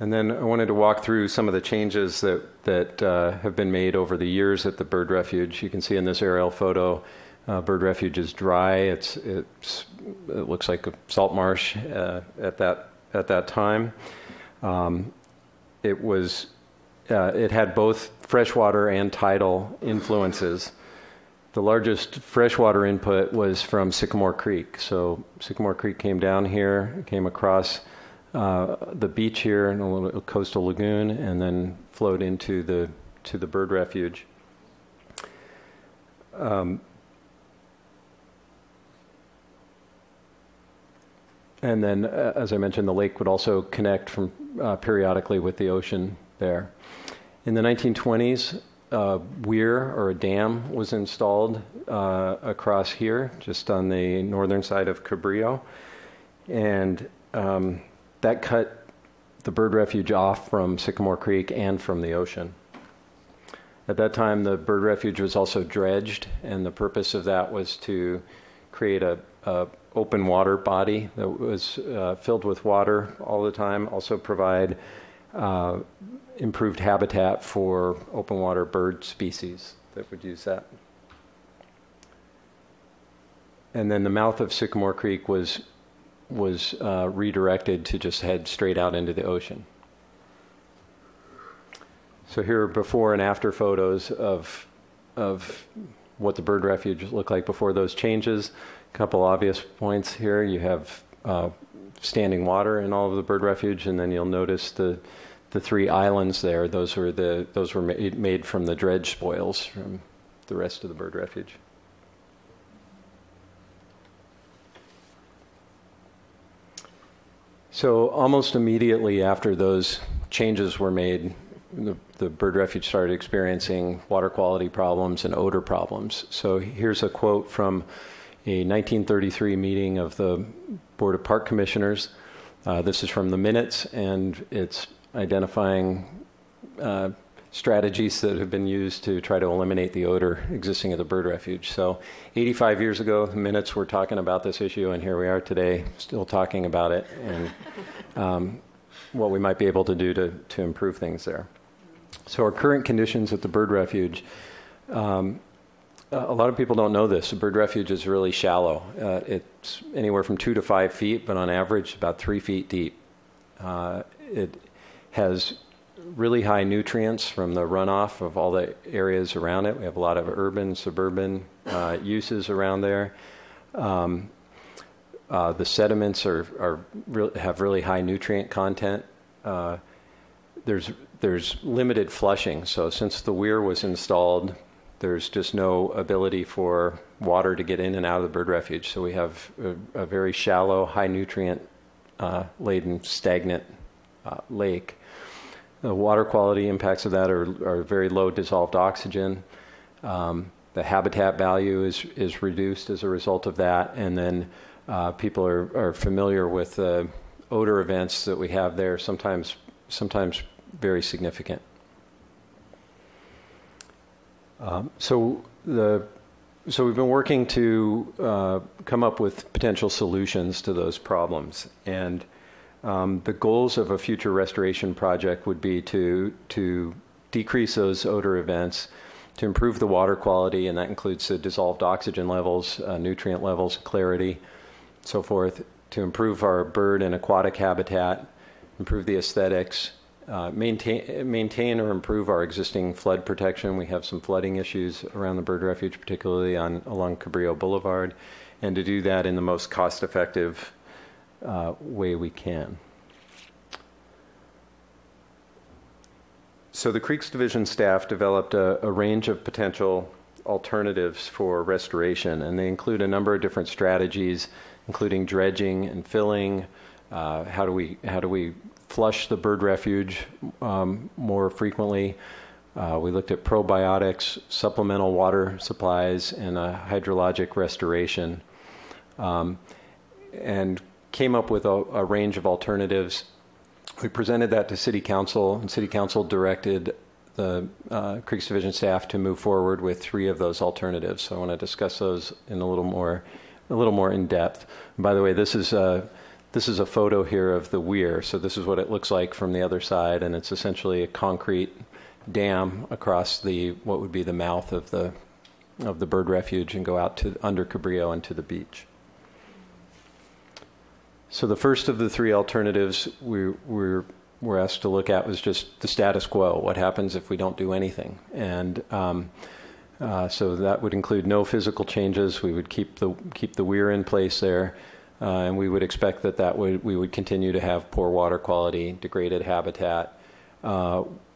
And then I wanted to walk through some of the changes that have been made over the years at the bird refuge. You can see in this aerial photo, bird refuge is dry. It looks like a salt marsh at that time. It had both freshwater and tidal influences. The largest freshwater input was from Sycamore Creek. So Sycamore Creek came down here, came across the beach here in a little coastal lagoon, and then flowed into the bird refuge. And then, as I mentioned, the lake would also connect from periodically with the ocean there. In the 1920s, a weir or a dam was installed across here, just on the northern side of Cabrillo, and that cut the bird refuge off from Sycamore Creek and from the ocean. At that time, the bird refuge was also dredged, and the purpose of that was to create a open water body that was filled with water all the time, also provide improved habitat for open water bird species that would use that. And then the mouth of Sycamore Creek was redirected to just head straight out into the ocean. So here are before and after photos of what the bird refuge looked like before those changes. A couple obvious points here. You have standing water in all of the bird refuge, and then you'll notice the three islands there. Those were made from the dredge spoils from the rest of the bird refuge. So almost immediately after those changes were made, the bird refuge started experiencing water quality problems and odor problems. So here's a quote from a 1933 meeting of the Board of Park Commissioners. This is from the minutes, and it's identifying strategies that have been used to try to eliminate the odor existing at the bird refuge. So 85 years ago, the minutes were talking about this issue, and here we are today still talking about it and what we might be able to do to improve things there. So our current conditions at the bird refuge, a lot of people don't know this. The bird refuge is really shallow. It's anywhere from 2 to 5 feet, but on average about 3 feet deep. It has really high nutrients from the runoff of all the areas around it. We have a lot of urban, suburban uses around there. The sediments have really high nutrient content. There's limited flushing, so since the weir was installed, there's just no ability for water to get in and out of the bird refuge. So we have a very shallow, high nutrient laden, stagnant lake. The water quality impacts of that are very low dissolved oxygen. The habitat value is reduced as a result of that, and then people are familiar with the odor events that we have there, sometimes very significant. So we've been working to come up with potential solutions to those problems, and the goals of a future restoration project would be to decrease those odor events, to improve the water quality, and that includes the dissolved oxygen levels, nutrient levels, clarity, so forth, to improve our bird and aquatic habitat, improve the aesthetics, maintain or improve our existing flood protection. We have some flooding issues around the bird refuge, particularly along Cabrillo Boulevard, and to do that in the most cost-effective way we can. So the Creeks Division staff developed a range of potential alternatives for restoration, and they include a number of different strategies, including dredging and filling. How do we flush the bird refuge more frequently? We looked at probiotics, supplemental water supplies, and hydrologic restoration, and came up with a range of alternatives. We presented that to City Council, and City Council directed the Creeks Division staff to move forward with 3 of those alternatives. So I want to discuss those in a little more in depth. And by the way, this is a photo here of the weir. So this is what it looks like from the other side, and it's essentially a concrete dam across what would be the mouth of the bird refuge and go out to under Cabrillo and to the beach. So the first of the 3 alternatives we were asked to look at was just the status quo. What happens if we don't do anything? And so that would include no physical changes. We would keep the weir in place there, and we would expect we would continue to have poor water quality, degraded habitat.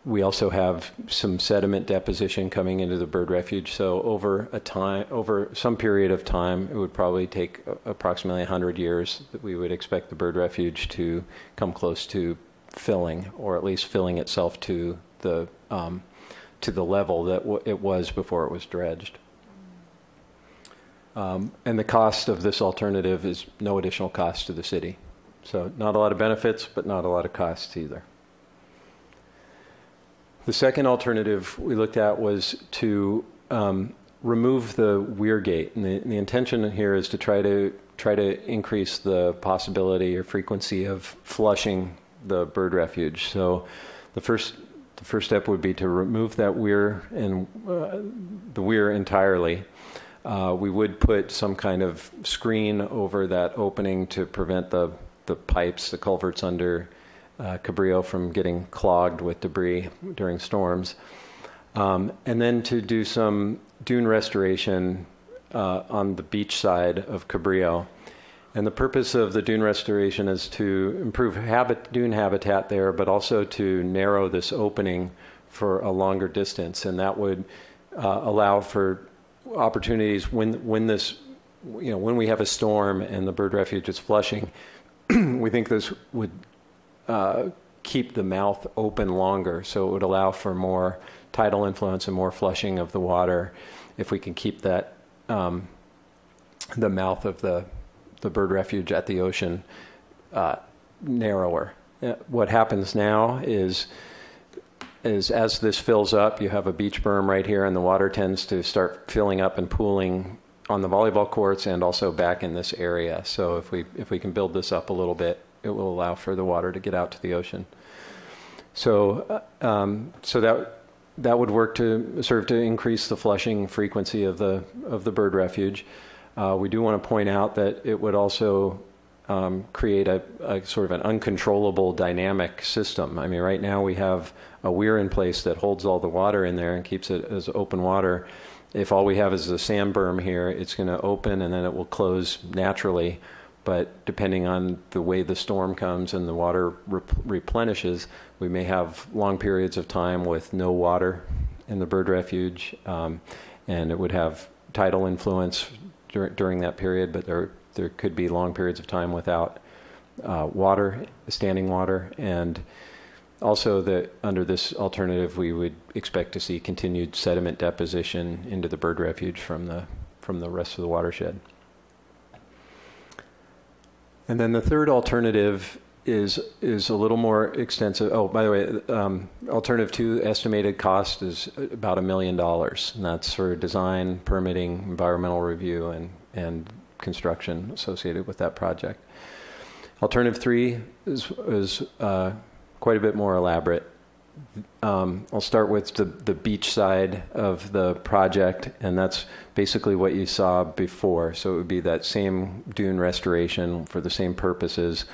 We also have some sediment deposition coming into the bird refuge. So over some period of time, it would probably take approximately 100 years that we would expect the bird refuge to come close to filling, or at least filling itself to the level that it was before it was dredged. And the cost of this alternative is no additional cost to the city. So not a lot of benefits, but not a lot of costs either. The second alternative we looked at was to remove the weir gate, and the intention here is to try to increase the possibility or frequency of flushing the bird refuge. So the first step would be to remove that weir and the weir entirely. We would put some kind of screen over that opening to prevent the pipes, the culverts under Cabrillo from getting clogged with debris during storms. And then to do some dune restoration on the beach side of Cabrillo. And the purpose of the dune restoration is to improve dune habitat there, but also to narrow this opening for a longer distance. And that would allow for opportunities when we have a storm and the bird refuge is flushing. We think this would keep the mouth open longer, so it would allow for more tidal influence and more flushing of the water if we can keep that the mouth of the bird refuge at the ocean narrower. What happens now is as this fills up, you have a beach berm right here, and the water tends to start filling up and pooling on the volleyball courts and also back in this area. So if we can build this up a little bit, it will allow for the water to get out to the ocean. So that would work to serve to increase the flushing frequency of the bird refuge. We do want to point out that it would also create a sort of an uncontrollable dynamic system. I mean, right now we have a weir in place that holds all the water in there and keeps it as open water. If all we have is a sand berm here, it's going to open and then it will close naturally. But depending on the way the storm comes and the water replenishes, we may have long periods of time with no water in the bird refuge, and it would have tidal influence during that period, but there could be long periods of time without water, standing water, and also that under this alternative we would expect to see continued sediment deposition into the bird refuge from the rest of the watershed. And then the third alternative is a little more extensive. Oh, by the way, alternative 2 estimated cost is about $1 million, and that's for design, permitting, environmental review, and construction associated with that project. Alternative 3 is quite a bit more elaborate. I'll start with the beach side of the project, and that's basically what you saw before. So it would be that same dune restoration for the same purposes.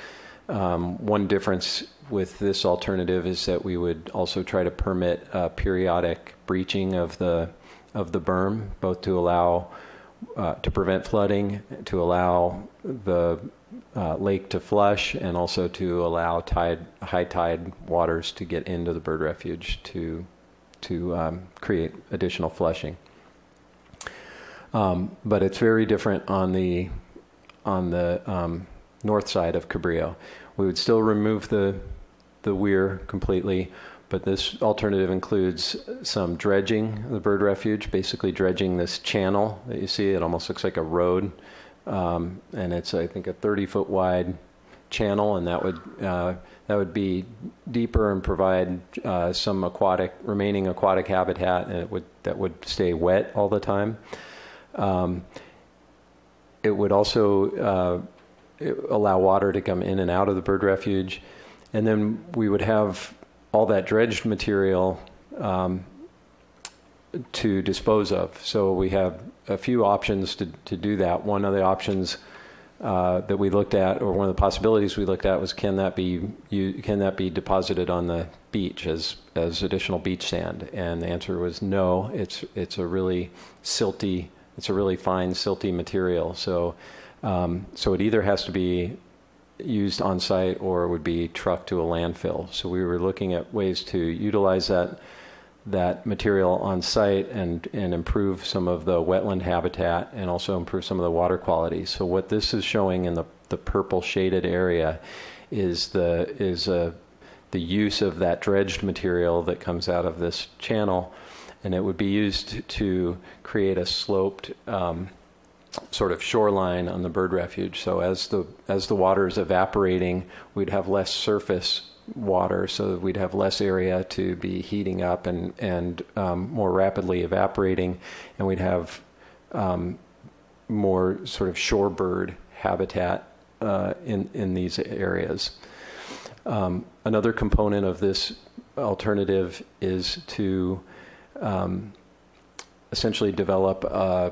One difference with this alternative is that we would also try to permit periodic breaching of the berm, both to allow to prevent flooding, to allow the lake to flush, and also to allow high tide waters to get into the bird refuge to create additional flushing. But it's very different on the north side of Cabrillo. We would still remove the weir completely, but this alternative includes some dredging the bird refuge, basically dredging this channel that you see. It almost looks like a road. And it's, I think, a 30-foot wide channel, and that would be deeper and provide some remaining aquatic habitat, and that would stay wet all the time. It would also allow water to come in and out of the bird refuge, and then we would have all that dredged material to dispose of. So we have a few options to do that. One of the options that we looked at, or one of the possibilities we looked at, was can that be deposited on the beach as additional beach sand? And the answer was no. It's a really silty, it's a really fine silty material. So it either has to be used on site or it would be trucked to a landfill. So we were looking at ways to utilize that material on site and improve some of the wetland habitat and also improve some of the water quality. So what this is showing in the purple shaded area is the use of that dredged material that comes out of this channel, and it would be used to create a sloped sort of shoreline on the bird refuge. So as the water is evaporating, we'd have less surface water, so we'd have less area to be heating up and more rapidly evaporating, and we'd have more sort of shorebird habitat in these areas. Another component of this alternative is to essentially develop a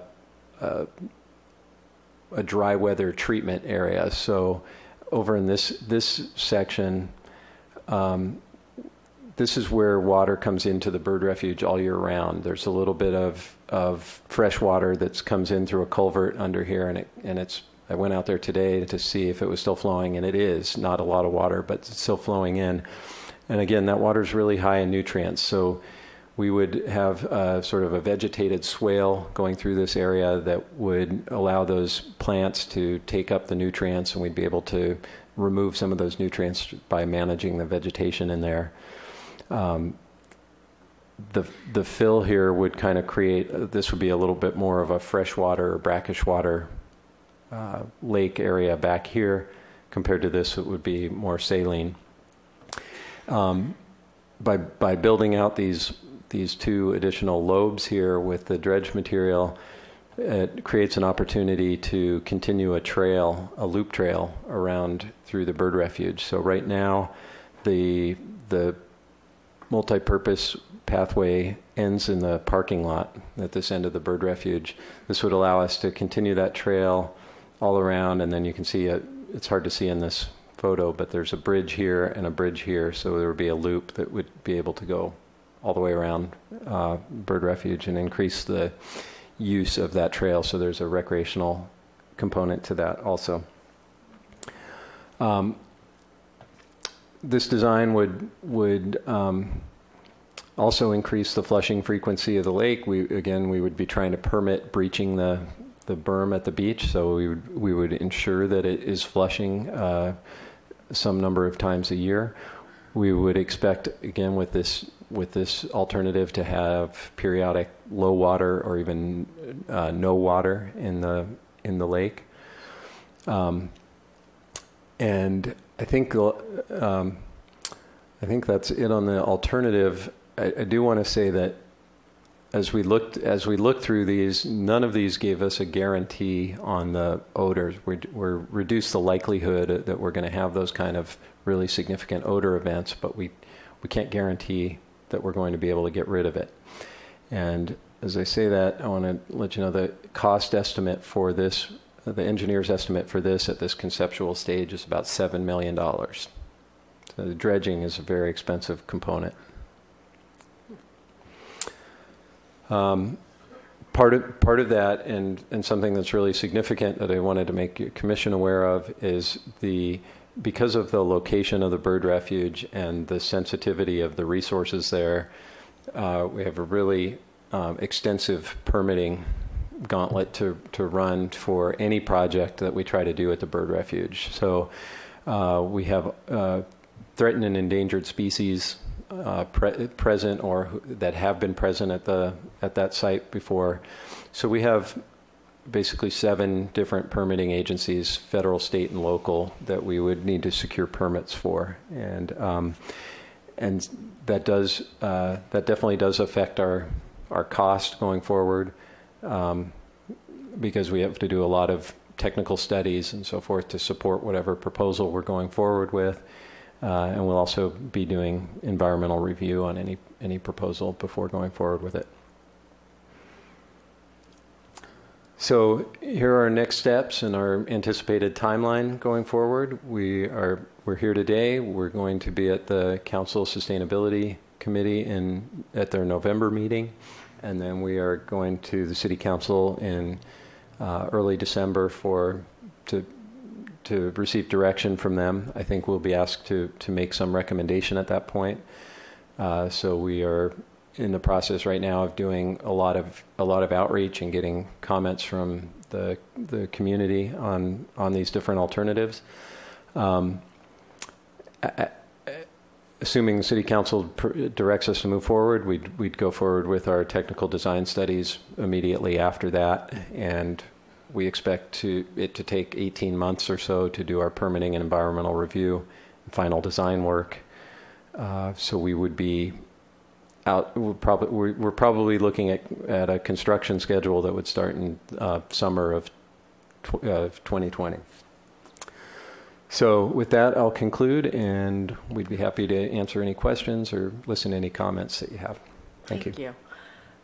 dry weather treatment area. So over in this section, this is where water comes into the bird refuge all year round. There's a little bit of fresh water that comes in through a culvert under here, and it's. I went out there today to see if it was still flowing, and it is. Not a lot of water, but it's still flowing in. And again, that water is really high in nutrients. So we would have sort of a vegetated swale going through this area that would allow those plants to take up the nutrients, and we'd be able to remove some of those nutrients by managing the vegetation in there. The fill here would kind of create, this would be a little bit more of a freshwater or brackish water lake area back here. Compared to this, it would be more saline. By building out these two additional lobes here with the dredge material, it creates an opportunity to continue a loop trail around through the bird refuge. So right now, the multi-purpose pathway ends in the parking lot at this end of the bird refuge. This would allow us to continue that trail all around, and then you can see it's hard to see in this photo, but there's a bridge here and a bridge here, so there would be a loop that would be able to go all the way around Bird Refuge and increase the use of that trail. So there's a recreational component to that also. This design would also increase the flushing frequency of the lake. We would be trying to permit breaching the berm at the beach, so we would ensure that it is flushing some number of times a year. We would expect, again, with this alternative, to have periodic low water or even no water in the lake. And I think that's it on the alternative. I do want to say that as we looked through these, none of these gave us a guarantee on the odors. We're reduced the likelihood that we're going to have those kind of really significant odor events, but we can't guarantee that we're going to be able to get rid of it. And as I say that, I want to let you know the cost estimate for this, the engineer's estimate for this at this conceptual stage is about $7 million. So the dredging is a very expensive component. Part of that, and something that's really significant that I wanted to make your commission aware of, is because of the location of the bird refuge and the sensitivity of the resources there, we have a really extensive permitting gauntlet to run for any project that we try to do at the bird refuge. So we have threatened and endangered species present or that have been present at that site before. So we have basically 7 different permitting agencies, federal, state, and local, that we would need to secure permits for, and that definitely does affect our cost going forward, because we have to do a lot of technical studies and so forth to support whatever proposal we're going forward with. And we'll also be doing environmental review on any proposal before going forward with it. So here are our next steps and our anticipated timeline going forward. We're here today. We're going to be at the Council Sustainability Committee at their November meeting, and then we are going to the City Council in early December to receive direction from them. I think we'll be asked to make some recommendation at that point. So we are in the process right now of doing a lot of outreach and getting comments from the community on these different alternatives. Assuming the City Council directs us to move forward, we'd go forward with our technical design studies immediately after that, and we expect it to take 18 months or so to do our permitting and environmental review and final design work. So we would be out. We're probably looking at a construction schedule that would start in summer of 2020. So with that, I'll conclude, and we'd be happy to answer any questions or listen to any comments that you have. Thank you.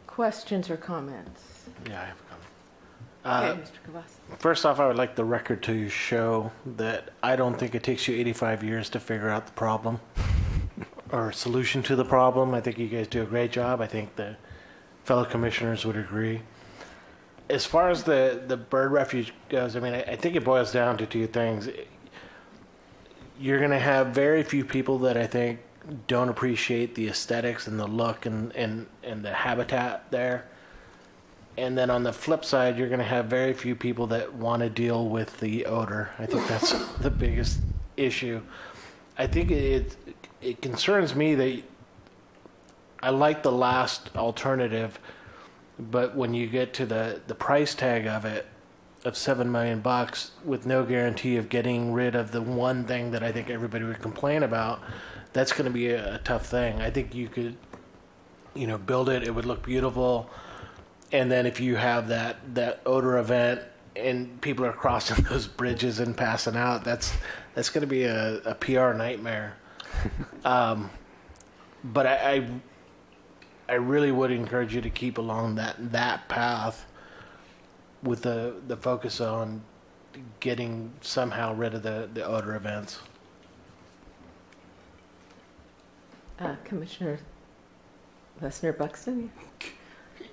Questions or comments? Yeah, I have a comment. Okay, Mr. Cavazos. First off, I would like the record to show that I don't think it takes you 85 years to figure out the problem or solution to the problem. I think you guys do a great job. I think the fellow commissioners would agree. As far as the bird refuge goes, I mean, I think it boils down to 2 things. You're going to have very few people that I think don't appreciate the aesthetics and the look and the habitat there. And then on the flip side, you're going to have very few people that want to deal with the odor. I think that's the biggest issue. I think it concerns me that I like the last alternative, but when you get to the price tag of it, of $7 million with no guarantee of getting rid of the one thing that I think everybody would complain about, that's going to be a tough thing. I think you could, build it. It would look beautiful. And then if you have that odor event and people are crossing those bridges and passing out, that's going to be a PR nightmare. But I really would encourage you to keep along that path with the focus on getting somehow rid of the odor events. Commissioner Lesnar Buxton?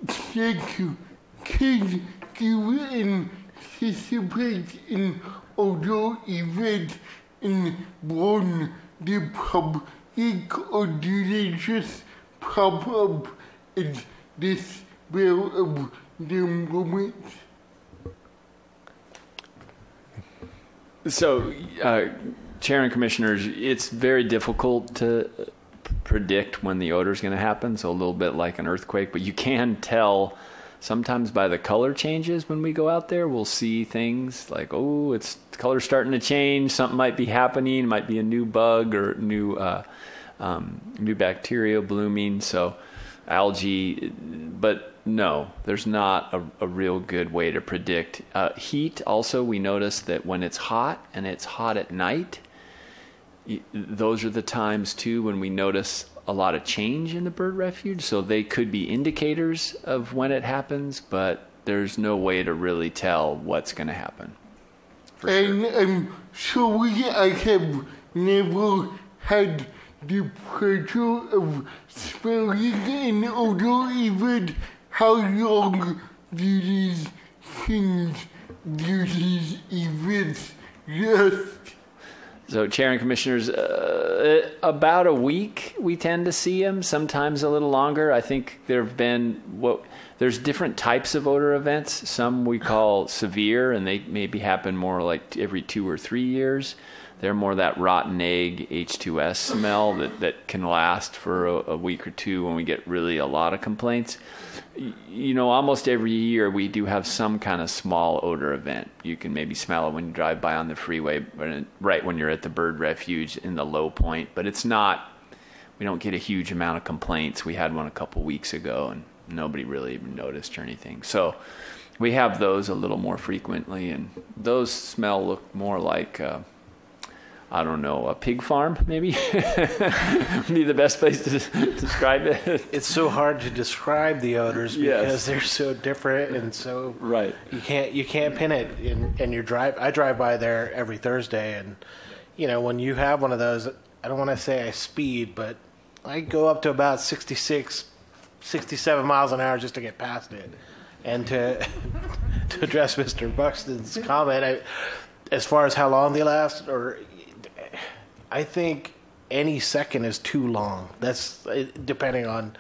Thank you. Can you anticipate an odor event and warn the public, or do they just pop up at the spell of the moment? So, Chair and Commissioners, it's very difficult to predict when the odor is going to happen, so a little bit like an earthquake, but you can tell sometimes by the color changes when we go out there. We'll see things like, oh, the color's starting to change, something might be happening, it might be a new bug or new bacteria blooming, so algae, but no, there's not a real good way to predict. Heat, also, we notice that when it's hot and it's hot at night, those are the times too when we notice a lot of change in the bird refuge. So they could be indicators of when it happens, but there's no way to really tell what's going to happen. And I'm sorry, I have never had the pleasure of smelling an odor event. How long do these events last? So, Chair and Commissioners, about a week we tend to see them, sometimes a little longer. I think there's different types of odor events. Some we call severe, and they maybe happen more like every 2 or 3 years. They're more that rotten egg H2S smell that can last for a week or two when we get really a lot of complaints. You know, almost every year we do have some kind of small odor event. You can maybe smell it when you drive by on the freeway, right when you're at the bird refuge in the low point. But we don't get a huge amount of complaints. We had one a couple weeks ago and nobody really even noticed or anything. So we have those a little more frequently, and those look more like I don't know, a pig farm, maybe? Would be the best place to describe it. It's so hard to describe the odors because they're so different and so right. You can't pin it in your drive. I drive by there every Thursday, and you know, when you have one of those, I don't want to say I speed, but I go up to about 66, 67 miles an hour just to get past it. And to address Mr. Buxton's comment, as far as how long they last, I think any second is too long. That's depending on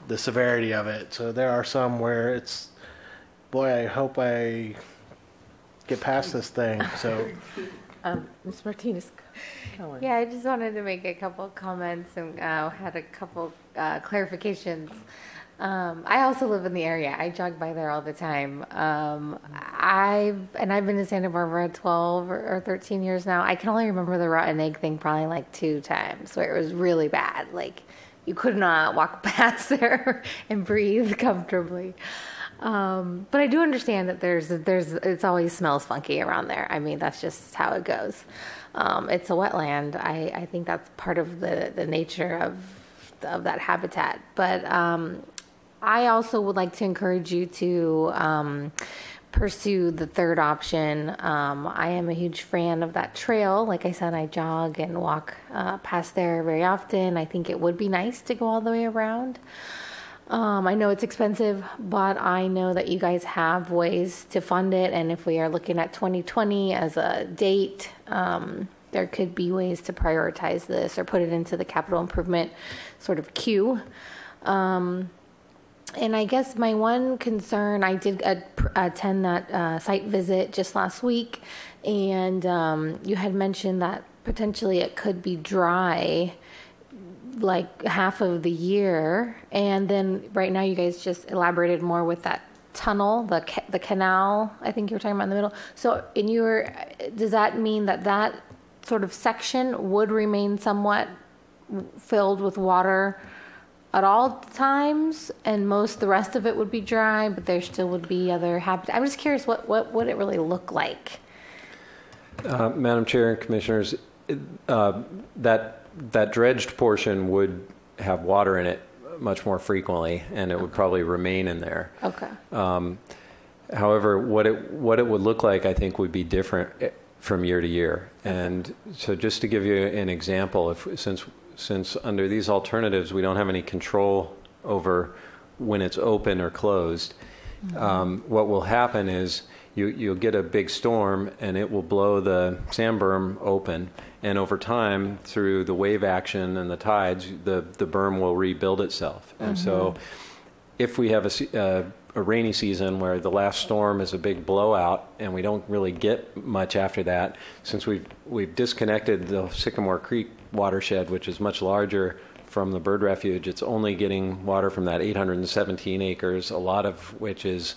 the severity of it. So there are some where it's, boy, I hope I get past this thing. So, Ms. Martinez. Yeah, I just wanted to make a couple comments and had a couple clarifications. I also live in the area. I jog by there all the time. I've been in Santa Barbara 12 or 13 years now. I can only remember the rotten egg thing probably like 2 times where it was really bad. Like you could not walk past there and breathe comfortably. But I do understand that it always smells funky around there. I mean, that's just how it goes. It's a wetland. I think that's part of the nature of that habitat. But I also would like to encourage you to pursue the third option. I am a huge fan of that trail. Like I said, I jog and walk past there very often. I think it would be nice to go all the way around. I know it's expensive, but I know that you guys have ways to fund it. And if we are looking at 2020 as a date, there could be ways to prioritize this or put it into the capital improvement sort of queue. And I guess my one concern, I did attend that site visit just last week, and you had mentioned that potentially it could be dry like half of the year, and then right now you guys just elaborated more with that tunnel, the canal, I think you were talking about in the middle. So does that mean that sort of section would remain somewhat filled with water at all times, and the rest of it would be dry, but there still would be other habitat? I'm just curious what would it really look like? Madam Chair and Commissioners, that dredged portion would have water in it much more frequently, and it would probably remain in there. Okay. However, what it would look like, I think, would be different from year to year. And so, just to give you an example, since under these alternatives we don't have any control over when it's open or closed, what will happen is you'll get a big storm and it will blow the sand berm open, and over time, through the wave action and the tides, the berm will rebuild itself. And so if we have a rainy season where the last storm is a big blowout and we don't really get much after that, since we've disconnected the Sycamore Creek watershed, which is much larger, from the bird refuge, it's only getting water from that 817 acres, a lot of which is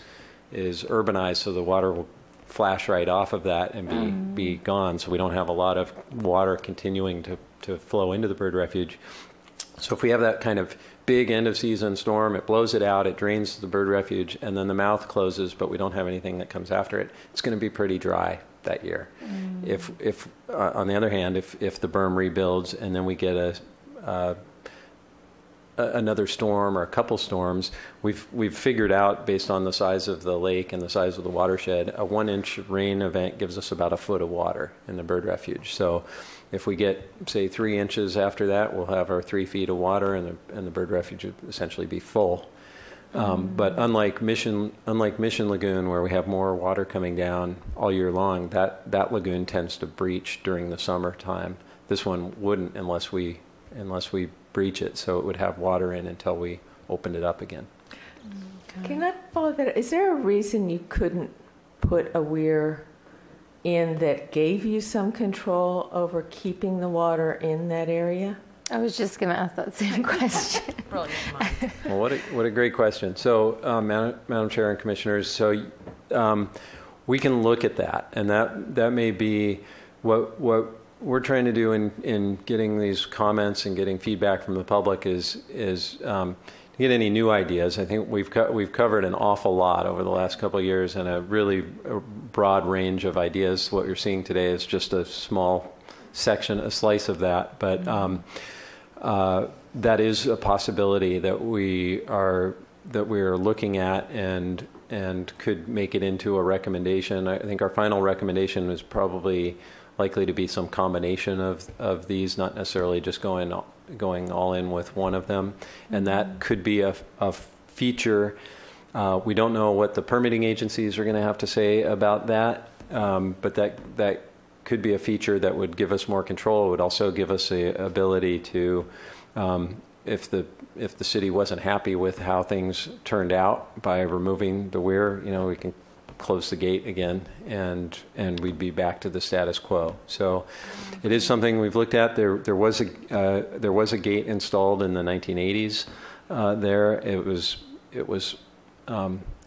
urbanized, so the water will flash right off of that and be gone. So we don't have a lot of water continuing to flow into the bird refuge. So if we have that kind of big end of season storm, it blows it out, it drains the bird refuge, and then the mouth closes, but we don't have anything that comes after it, it's going to be pretty dry that year. If on the other hand, if the berm rebuilds and then we get another storm or a couple storms, we've figured out, based on the size of the lake and the size of the watershed, a 1-inch rain event gives us about a foot of water in the bird refuge. So if we get, say, 3 inches after that, we'll have our 3 feet of water, and the bird refuge would essentially be full. But unlike Mission Lagoon, where we have more water coming down all year long, that lagoon tends to breach during the summertime. This one wouldn't unless we breach it, so it would have water in until we opened it up again. Can I follow that? Is there a reason you couldn't put a weir in that gave you some control over keeping the water in that area? I was just going to ask that same question. Brilliant mind. Well, what a great question. So, Madam Chair and Commissioners, so we can look at that, and that may be what we're trying to do in getting these comments and getting feedback from the public is to get any new ideas. I think we've covered an awful lot over the last couple of years, and a really broad range of ideas. What you're seeing today is just a small section, a slice of that, but that is a possibility that we are looking at and could make it into a recommendation. I think our final recommendation is probably likely to be some combination of these, not necessarily just going all in with one of them, and that could be a feature. We don't know what the permitting agencies are going to have to say about that, but that could be a feature that would give us more control. It would also give us the ability to, if the city wasn't happy with how things turned out by removing the weir, we can close the gate again, and we'd be back to the status quo. So it is something we've looked at. There was a gate installed in the 1980s.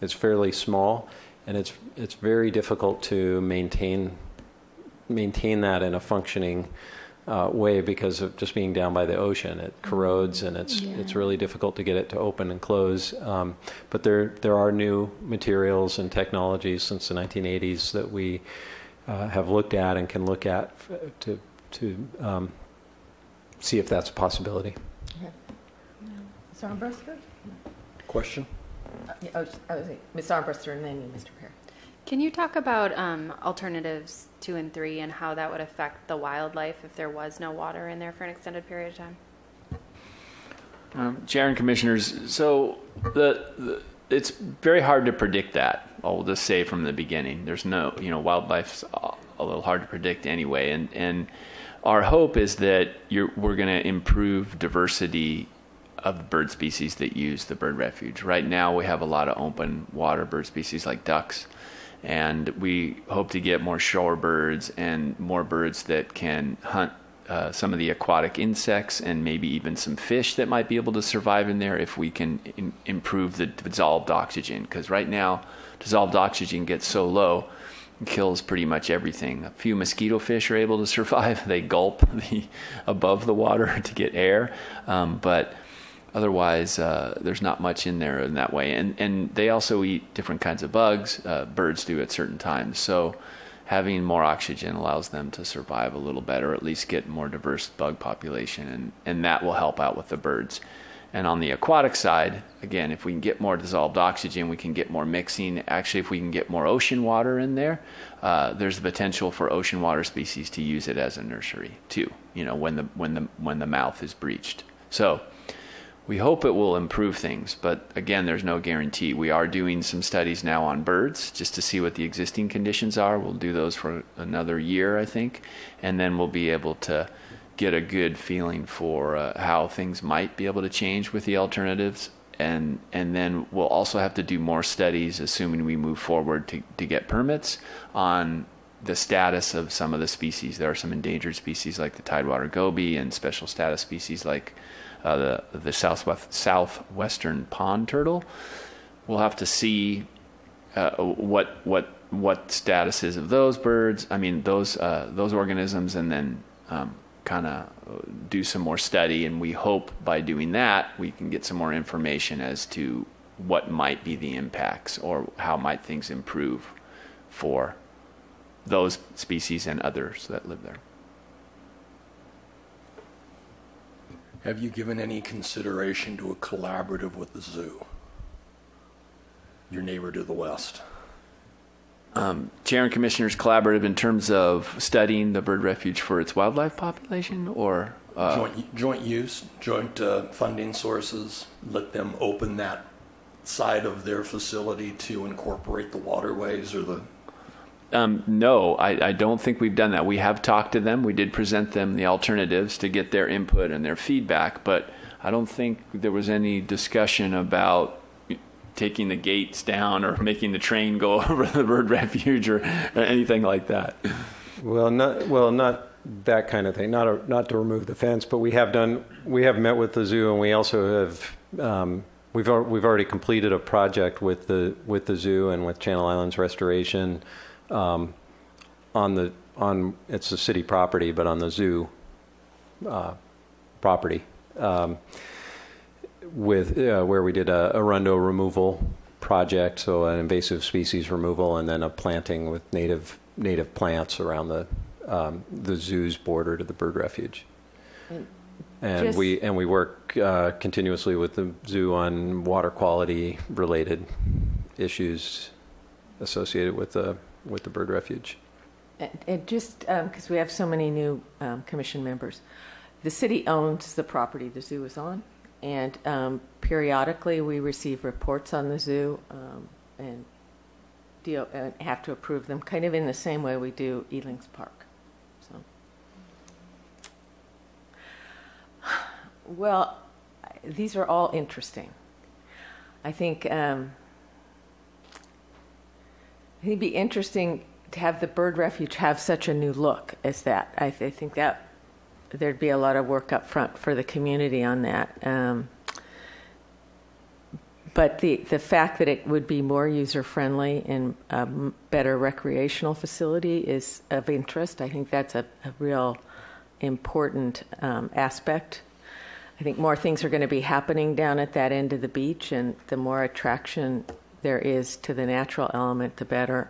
It's fairly small, and it's very difficult to maintain that in a functioning way because of just being down by the ocean. It corrodes, and it's really difficult to get it to open and close. But there are new materials and technologies since the 1980s that we have looked at and can look at to see if that's a possibility. Okay. Ms. Armbruster? Question? Ms. Armbruster, and then you, Mr. Perry. Can you talk about alternatives 2 and 3 and how that would affect the wildlife if there was no water in there for an extended period of time? Chair and Commissioners, so it's very hard to predict that. I'll just say from the beginning, there's no, wildlife's a little hard to predict anyway, and our hope is that we're going to improve diversity of bird species that use the bird refuge. Right now, we have a lot of open water bird species like ducks, and we hope to get more shorebirds and more birds that can hunt some of the aquatic insects and maybe even some fish that might be able to survive in there if we can improve the dissolved oxygen. Because right now, dissolved oxygen gets so low, it kills pretty much everything. A few mosquito fish are able to survive. They gulp above the water to get air, but otherwise, there's not much in there in that way. And they also eat different kinds of bugs. Birds do at certain times. So having more oxygen allows them to survive a little better, or at least get more diverse bug population. And that will help out with the birds. And on the aquatic side, again, if we can get more dissolved oxygen, we can get more mixing. Actually, if we can get more ocean water in there, there's the potential for ocean water species to use it as a nursery too. When the mouth is breached. So we hope it will improve things, but again, there's no guarantee. We are doing some studies now on birds just to see what the existing conditions are. We'll do those for another year, I think, and then we'll be able to get a good feeling for how things might be able to change with the alternatives. And then we'll also have to do more studies, assuming we move forward to get permits on the status of some of the species. There are some endangered species like the tidewater goby and special status species like the southwestern pond turtle. We'll have to see what status is of those birds. I mean those organisms, and then kind of do some more study. And we hope by doing that we can get some more information as to what might be the impacts or how might things improve for those species and others that live there. Have you given any consideration to a collaborative with the zoo, your neighbor to the west? Chair and Commissioners, collaborative in terms of studying the bird refuge for its wildlife population, or joint use, joint funding sources. Let them open that side of their facility to incorporate the waterways or the. No, I don't think we've done that. We have talked to them. We did present them the alternatives to get their input and their feedback, but I don't think there was any discussion about taking the gates down or making the train go over the bird refuge or anything like that. Well, not that kind of thing. Not to remove the fence, but we have met with the zoo, and we also have we've already completed a project with the zoo and with Channel Islands Restoration on it's a city property, but on the zoo property. Where we did a arundo removal project, so an invasive species removal, and then a planting with native plants around the zoo's border to the bird refuge. And we work continuously with the zoo on water quality related issues associated with the bird refuge. And just because we have so many new commission members, the city owns the property the zoo is on. And periodically we receive reports on the zoo and have to approve them, kind of in the same way we do Elings Park. So, well, these are all interesting. I think it'd be interesting to have the bird refuge have such a new look as that. I think that there'd be a lot of work up front for the community on that. But the fact that it would be more user-friendly and a better recreational facility is of interest. I think that's a real important aspect. I think more things are going to be happening down at that end of the beach, and the more attraction there is to the natural element, the better.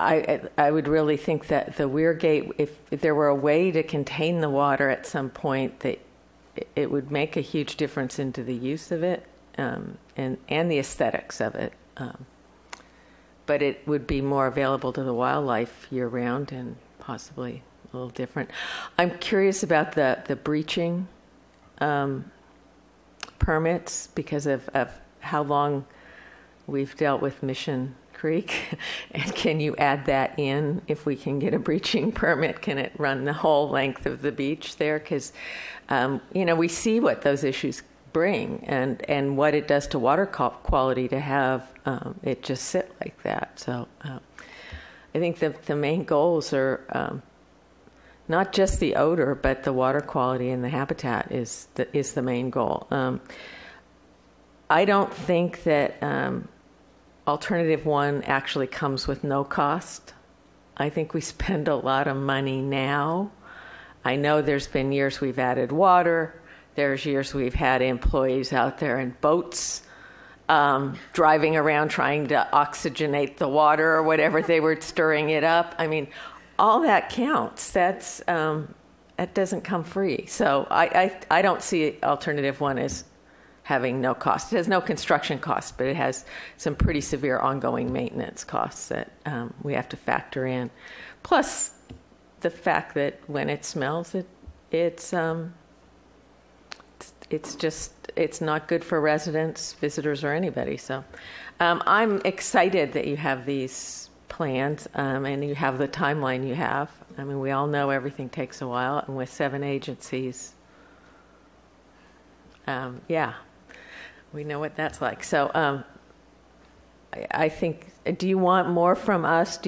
I would really think that the weir gate, if there were a way to contain the water at some point, that it would make a huge difference into the use of it and the aesthetics of it. But it would be more available to the wildlife year round and possibly a little different. I'm curious about the breaching permits because of how long we've dealt with Mission Creek, and can you add that in? If we can get a breaching permit, can it run the whole length of the beach there? Because we see what those issues bring and what it does to water quality to have it just sit like that. So I think the main goals are not just the odor, but the water quality and the habitat is the main goal. I don't think that Alternative 1 actually comes with no cost. I think we spend a lot of money now. I know there's been years we've added water. There's years we've had employees out there in boats driving around trying to oxygenate the water or whatever they were stirring it up. I mean, all that counts. That's that doesn't come free. So I don't see alternative one as having no cost. It has no construction cost, but it has some pretty severe ongoing maintenance costs that we have to factor in. Plus the fact that when it smells, it's not good for residents, visitors, or anybody. So I'm excited that you have these plans and you have the timeline you have. I mean, we all know everything takes a while, and with 7 agencies, we know what that's like. So I think, do you want more from us?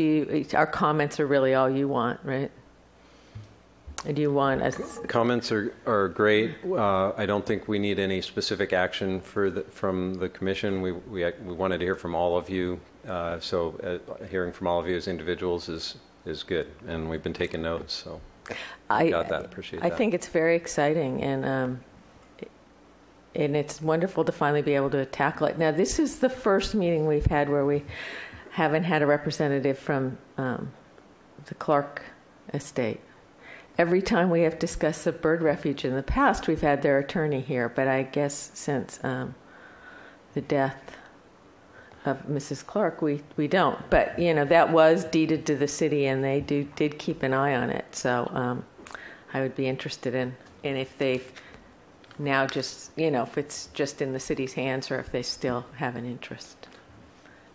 Our comments are really all you want, right? Do you want us? Comments are great. I don't think we need any specific action from the commission. We wanted to hear from all of you. So hearing from all of you as individuals is good, and we've been taking notes. So I got that. Appreciate that. I think it's very exciting, and it's wonderful to finally be able to tackle it. Now, this is the first meeting we've had where we haven't had a representative from the Clark estate. Every time we have discussed the bird refuge in the past, we've had their attorney here, but I guess since the death of Mrs. Clark, we don't. But, that was deeded to the city, and they did keep an eye on it. So I would be interested in if they've now just, if it's just in the city's hands or if they still have an interest.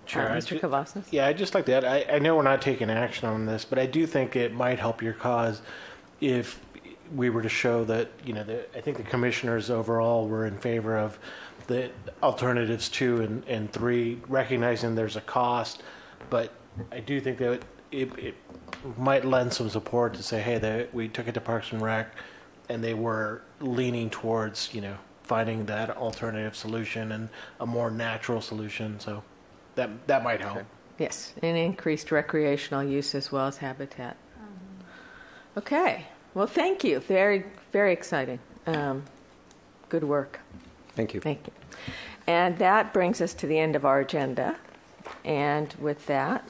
Sure. Mr. Cavazos? Yeah, I'd just like to add, I know we're not taking action on this, but I do think it might help your cause if we were to show that, I think the commissioners overall were in favor of the alternatives 2 and 3, recognizing there's a cost, but I do think that it might lend some support to say, hey, we took it to Parks and Rec, and they were leaning towards, finding that alternative solution and a more natural solution. So that might help. Sure. Yes, and increased recreational use as well as habitat. Okay. Well, thank you. Very, very exciting. Good work. Thank you. Thank you. And that brings us to the end of our agenda. And with that,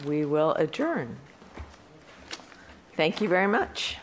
we will adjourn. Thank you very much.